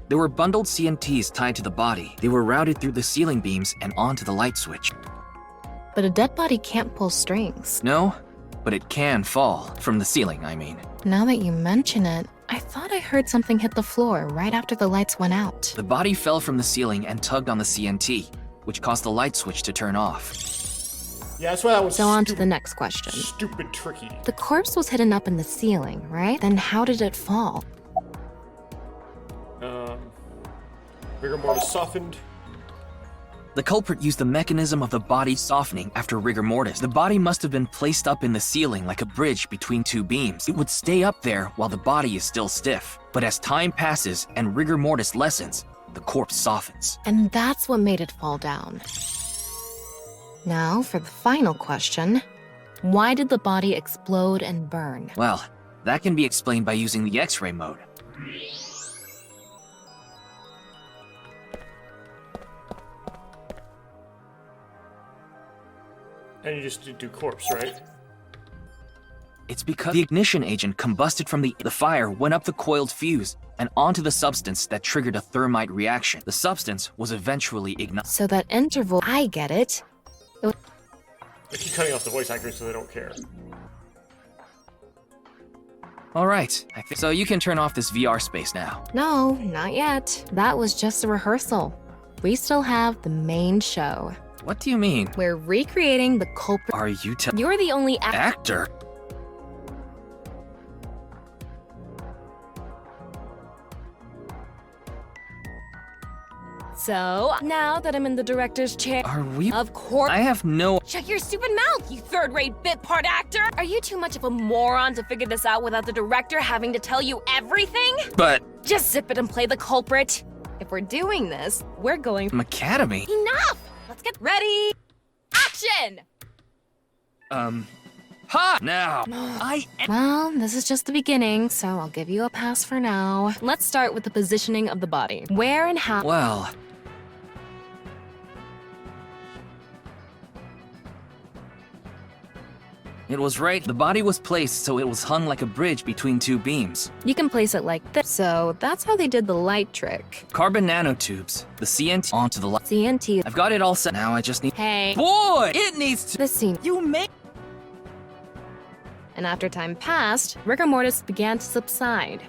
There were bundled CNTs tied to the body. They were routed through the ceiling beams and onto the light switch. But a dead body can't pull strings. No, but it can fall. From the ceiling, I mean. Now that you mention it, I thought I heard something hit the floor right after the lights went out. The body fell from the ceiling and tugged on the CNT, which caused the light switch to turn off. Yeah, that's why that was So on to the next question. stupid tricky. The corpse was hidden up in the ceiling, right? Then how did it fall? Rigor mortis softened. The culprit used the mechanism of the body softening after rigor mortis. The body must have been placed up in the ceiling like a bridge between two beams. It would stay up there while the body is still stiff. But as time passes and rigor mortis lessens, the corpse softens. And that's what made it fall down. Now for the final question. Why did the body explode and burn? Well, that can be explained by using the X-ray mode. And you just do corpse, right? It's because the ignition agent combusted from the fire went up the coiled fuse and onto the substance that triggered a thermite reaction. The substance was eventually ignited. So that interval, I get it. I keep cutting off the voice actors so they don't care. All right, so you can turn off this VR space now. No, not yet. That was just a rehearsal. We still have the main show. What do you mean? We're recreating the culprit. Are you You're the only actor? So, now that I'm in the director's chair, Are we? of course. I have no. Shut your stupid mouth, you third-rate bit part actor! Are you too much of a moron to figure this out without the director having to tell you everything? But. Just zip it and play the culprit. If we're doing this, we're going. Academy? Enough! Let's get ready! Action! Ha! Now! Well, this is just the beginning, so I'll give you a pass for now. Let's start with the positioning of the body. Where and how. Well. It was right. The body was placed so it was hung like a bridge between two beams. You can place it like this. So that's how they did the light trick. Carbon nanotubes, the CNT onto the light. CNT. I've got it all set. Now I just need. Hey. Boy! It needs to. This scene. You make. And after time passed, rigor mortis began to subside.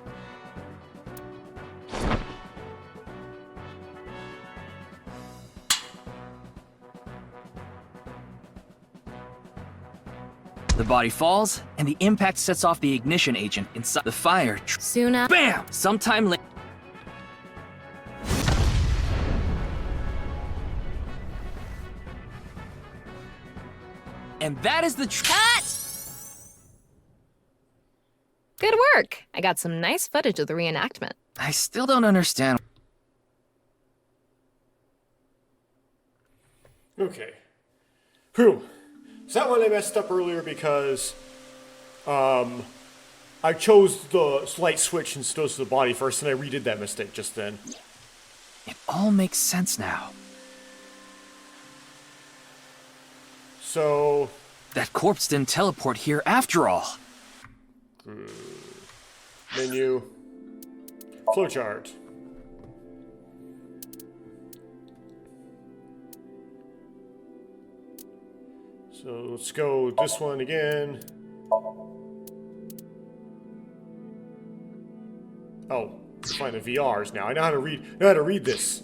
The body falls, and the impact sets off the ignition agent inside the fire. Soon after. BAM! Sometime later. And that is the Cut! Good work! I got some nice footage of the reenactment. I still don't understand. Okay. Whew. Is that one I messed up earlier because I chose the light switch instead of the body first, and I redid that mistake just then. It all makes sense now. So... That corpse didn't teleport here after all. Menu. Flowchart. So let's go this one again. Oh, find the VRs now. I know how to read this.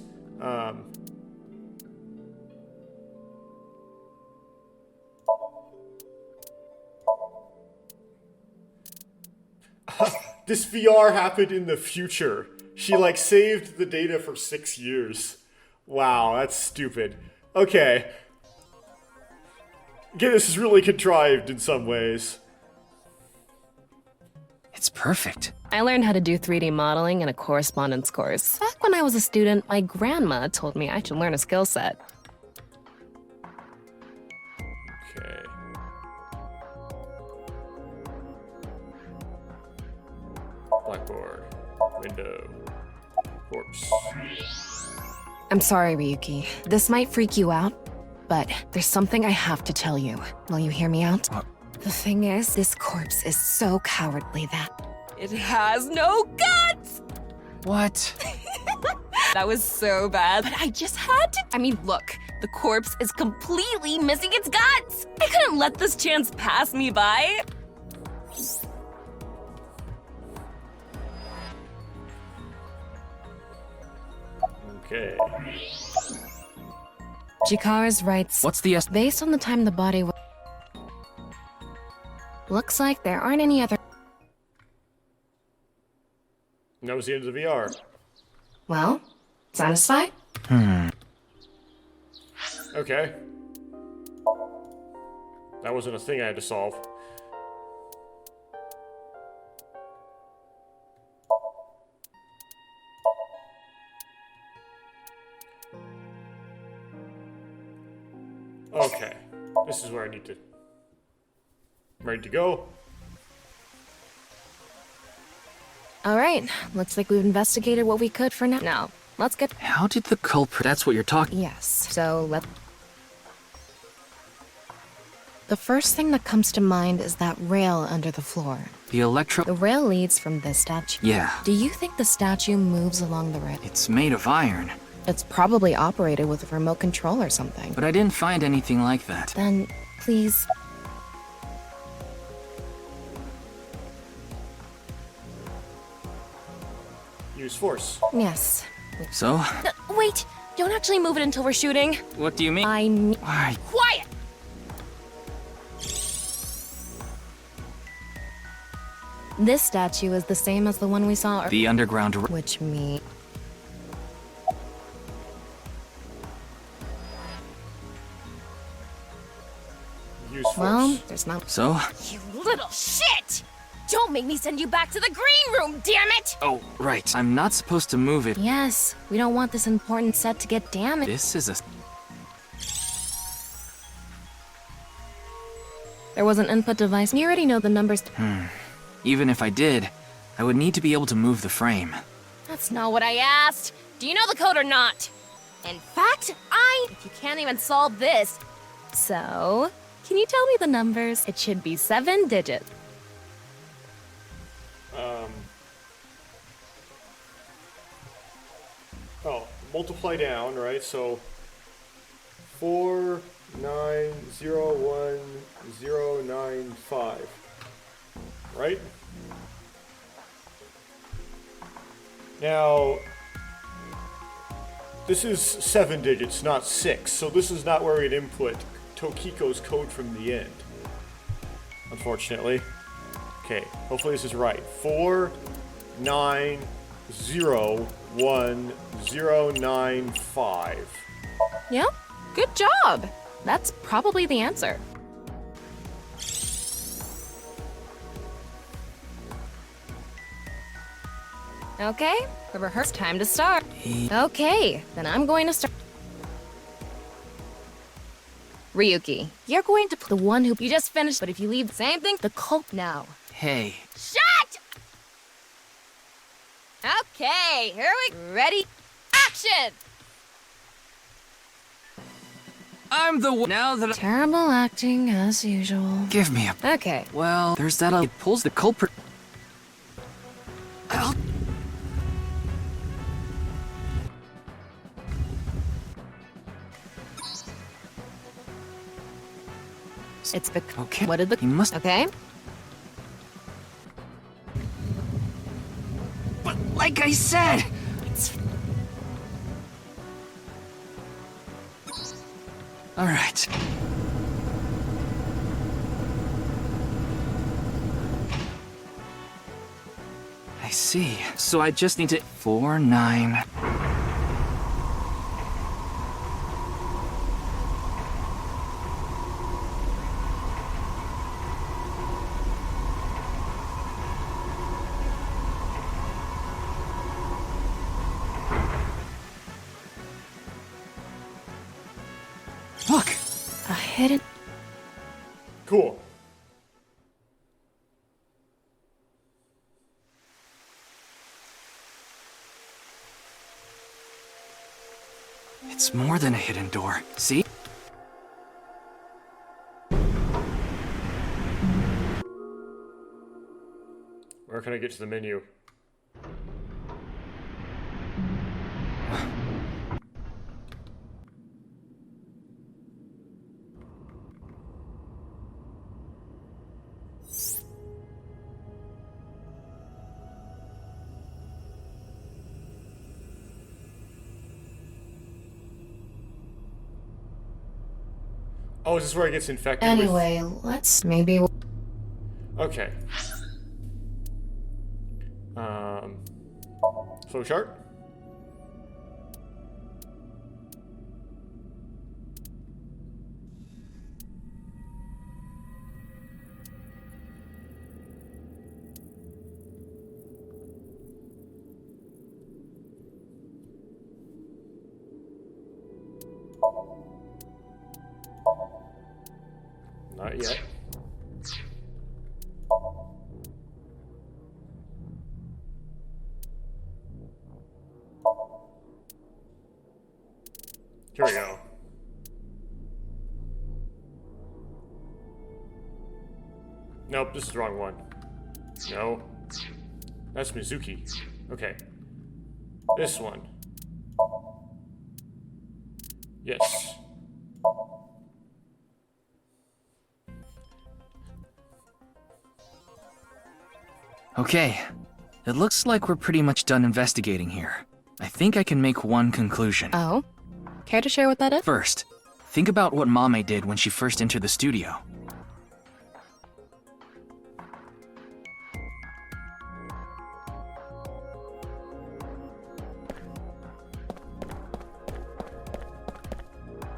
This VR happened in the future. She like saved the data for 6 years. Wow, that's stupid. Okay. Again, this is really contrived in some ways. It's perfect. I learned how to do 3D modeling in a correspondence course. Back when I was a student, my grandma told me I should learn a skill set. Okay. Blackboard. Window. Corpse. I'm sorry, Ryuki. This might freak you out, but there's something I have to tell you. Will you hear me out? The thing is, this corpse is so cowardly that it has no guts! What? That was so bad. But I just had to. I mean, look, the corpse is completely missing its guts! I couldn't let this chance pass me by. Okay. Chikara's writes, What's the based on the time the body was... Looks like there aren't any other... And that was the end of the VR. Well, satisfied? Okay. That wasn't a thing I had to solve. Okay. This is where I need to... Ready to go. Alright, looks like we've investigated what we could for now. Now, let's get... How did the culprit... That's what you're talking... Yes, so let... The first thing that comes to mind is that rail under the floor. The electro... The rail leads from this statue. Yeah. Do you think the statue moves along the rail? It's made of iron. It's probably operated with a remote control or something. But I didn't find anything like that. Then, please... Use force. Yes. So? Wait! Don't actually move it until we're shooting. What do you mean? Why? Quiet! This statue is the same as the one we saw... The underground... Which means... Use force. Well, there's not... So? You little shit! Don't make me send you back to the green room, damn it! Oh, right. I'm not supposed to move it. Yes, we don't want this important set to get damaged. This is a... There was an input device. You already know the numbers. Even if I did, I would need to be able to move the frame. That's not what I asked. Do you know the code or not? In fact, you can't even solve this. So, can you tell me the numbers? It should be 7 digits. Oh, multiply down, right? So 4901095. Right? Now, this is 7 digits, not 6, so this is not where we'd input Tokiko's code from the end. Unfortunately. Okay, hopefully this is right. 4901095. Yeah, good job. That's probably the answer. Okay, the rehearse time to start. Okay, then I'm going to start. Ryuki, you're going to put the one who you just finished, but if you leave the same thing, the cult now. Hey. Shut! Okay, here we ready. Action! I'm the one now that Terrible acting as usual. Give me a... Okay. Well, there's that... It pulls the culprit... I'll... It's the... Okay. What did the... He must... Okay. But like I said... It's... All right. I see. So I just need to... 49... Look! A hidden... Cool. It's more than a hidden door. See? Where can I get to the menu? Oh, is this where it gets infected Anyway, let's maybe... Okay. Flow chart? Not yet. Here we go. Nope, this is the wrong one. No. That's Mizuki. Okay. This one. Yes. Okay. It looks like we're pretty much done investigating here. I think I can make one conclusion. Oh? Care to share what that is? First, think about what Mame did when she first entered the studio.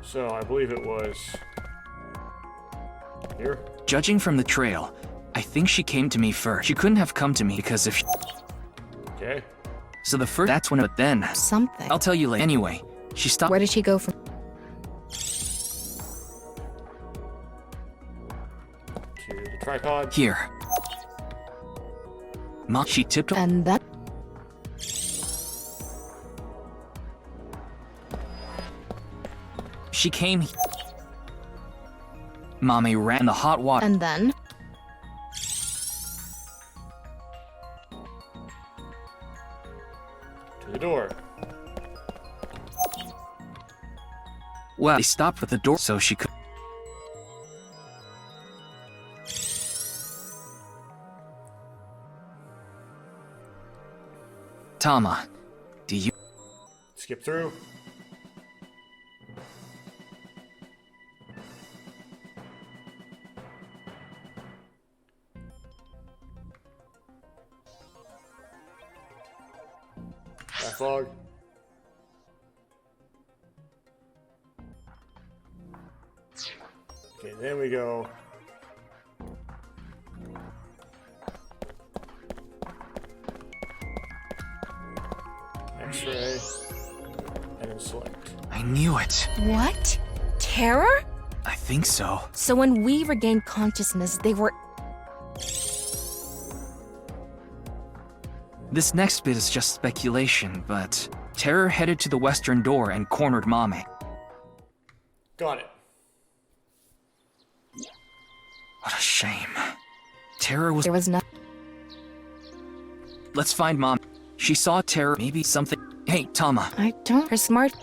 So, I believe it was... here? Judging from the trail, I think she came to me first. She couldn't have come to me because if she... Okay. So the first... That's when... But then... Something. I'll tell you later. Anyway, she stopped... Where did she go from? To the tripod. Here. She tipped... And that... She came... Mame ran the hot water... And then? To the door. Well, they stopped at the door so she could... Tama, do you... Skip through. Backlog. Okay, then we go. X-ray. And then select. I knew it. What? Terror? I think so. So when we regained consciousness, they were... This next bit is just speculation, but... Terror headed to the western door and cornered Mame. Got it. What a shame. Terror was... There was nothing. Let's find Mom. She saw Terror, maybe something... Hey, Tama. I don't... Her smart...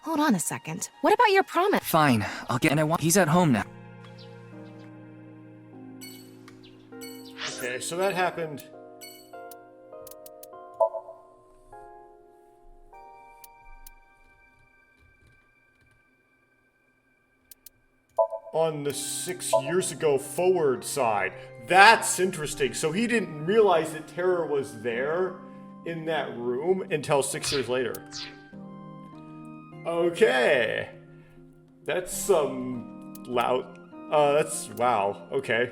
Hold on a second. What about your promise? Fine, I'll get... And I want... He's at home now. Okay, so that happened. On the 6 years ago forward side. That's interesting. So he didn't realize that Terror was there in that room until 6 years later. Okay. That's some loud... that's... wow. Okay.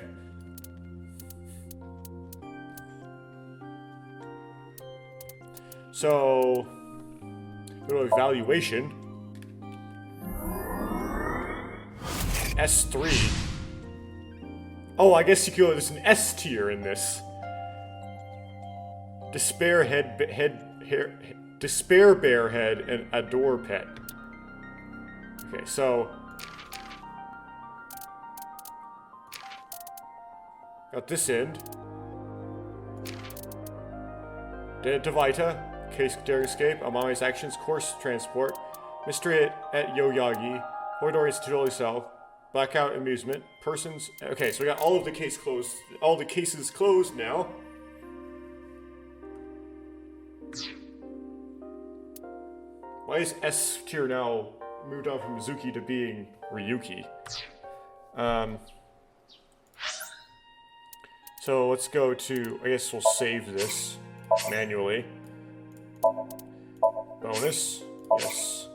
So... go to evaluation. S3. Oh, I guess you could. There's an S tier in this. Despair Despair Bear Head and Adore Pet. Okay, so got this end. Dead to Vita. Case Daring Escape. Amame's Actions. Course Transport. Mystery at Yoyagi. Hoidori's Totally Cell. Blackout Amusement. Persons. Okay, so we got all of the case closed. All the cases closed now. Why is S tier now moved on from Mizuki to being Ryuki? So let's go to, I guess we'll save this manually. Bonus, yes.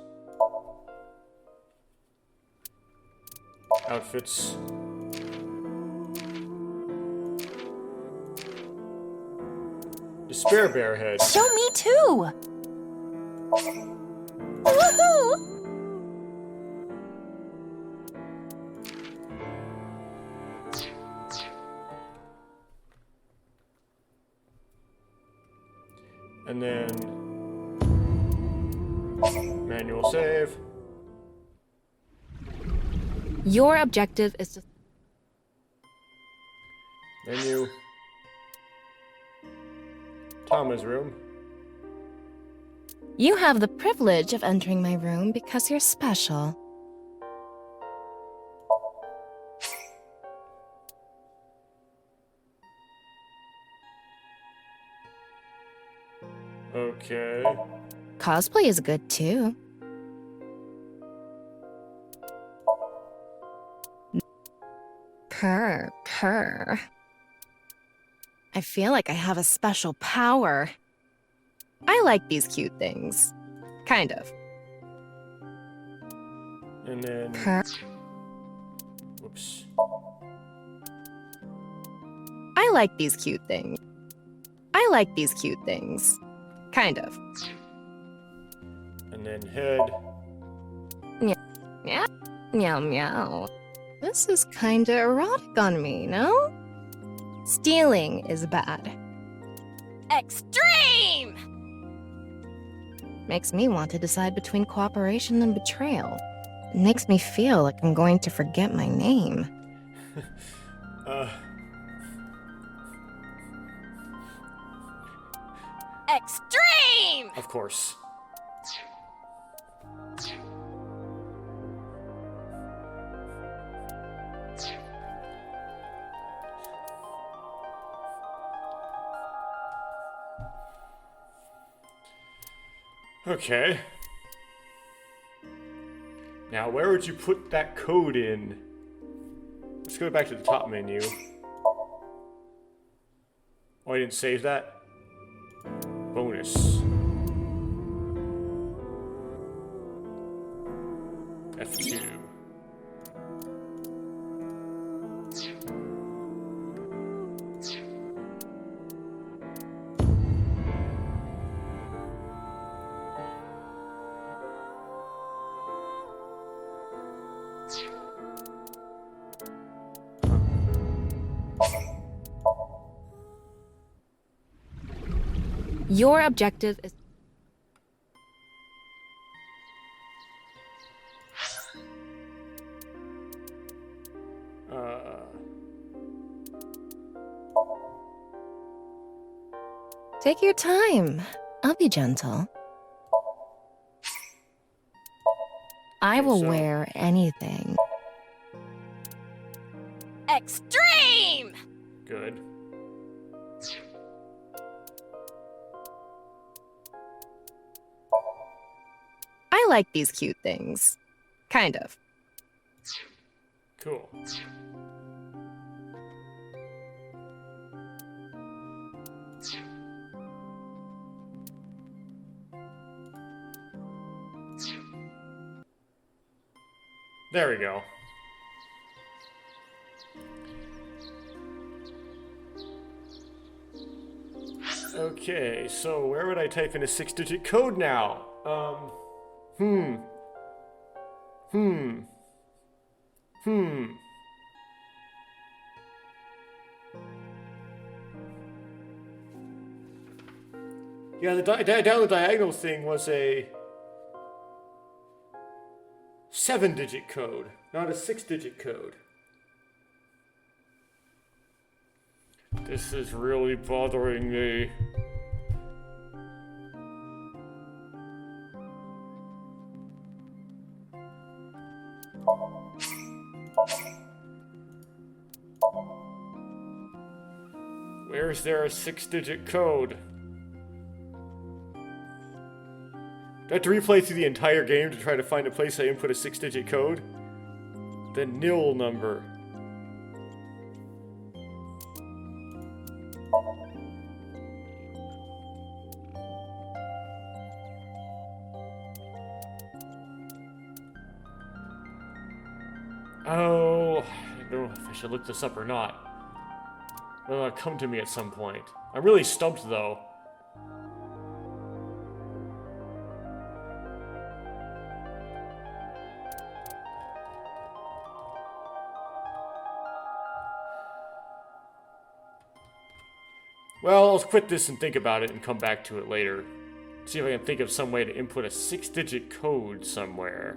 Outfits. Despair Bear Head. Show me too! Woohoo! And then manual save. Your objective is to... Menu. Tama's room. You have the privilege of entering my room because you're special. Okay. Cosplay is good too. Purr. I feel like I have a special power. I like these cute things. Kind of. And then... Purr. Whoops. I like these cute things. I like these cute things. Kind of. And then head. Meow. Meow meow. This is kinda erotic on me, no? Stealing is bad. Extreme! Makes me want to decide between cooperation and betrayal. It makes me feel like I'm going to forget my name. Extreme! Of course. Okay. Now, where would you put that code in? Let's go back to the top menu. Oh, I didn't save that? Bonus. F2. Your objective is... Take your time. I'll be gentle. I will wear anything. Extreme! Good. I like these cute things. Kind of. Cool. There we go. Okay, so where would I type in a 6-digit code now? Yeah, down the diagonal thing was a 7-digit code, not a 6-digit code. This is really bothering me. Where is there a 6-digit code? Do I have to replay through the entire game to try to find a place I input a 6-digit code? The nil number. Oh, I don't know if I should look this up or not. It'll come to me at some point. I'm really stumped though. Well, I'll quit this and think about it and come back to it later. See if I can think of some way to input a 6-digit code somewhere.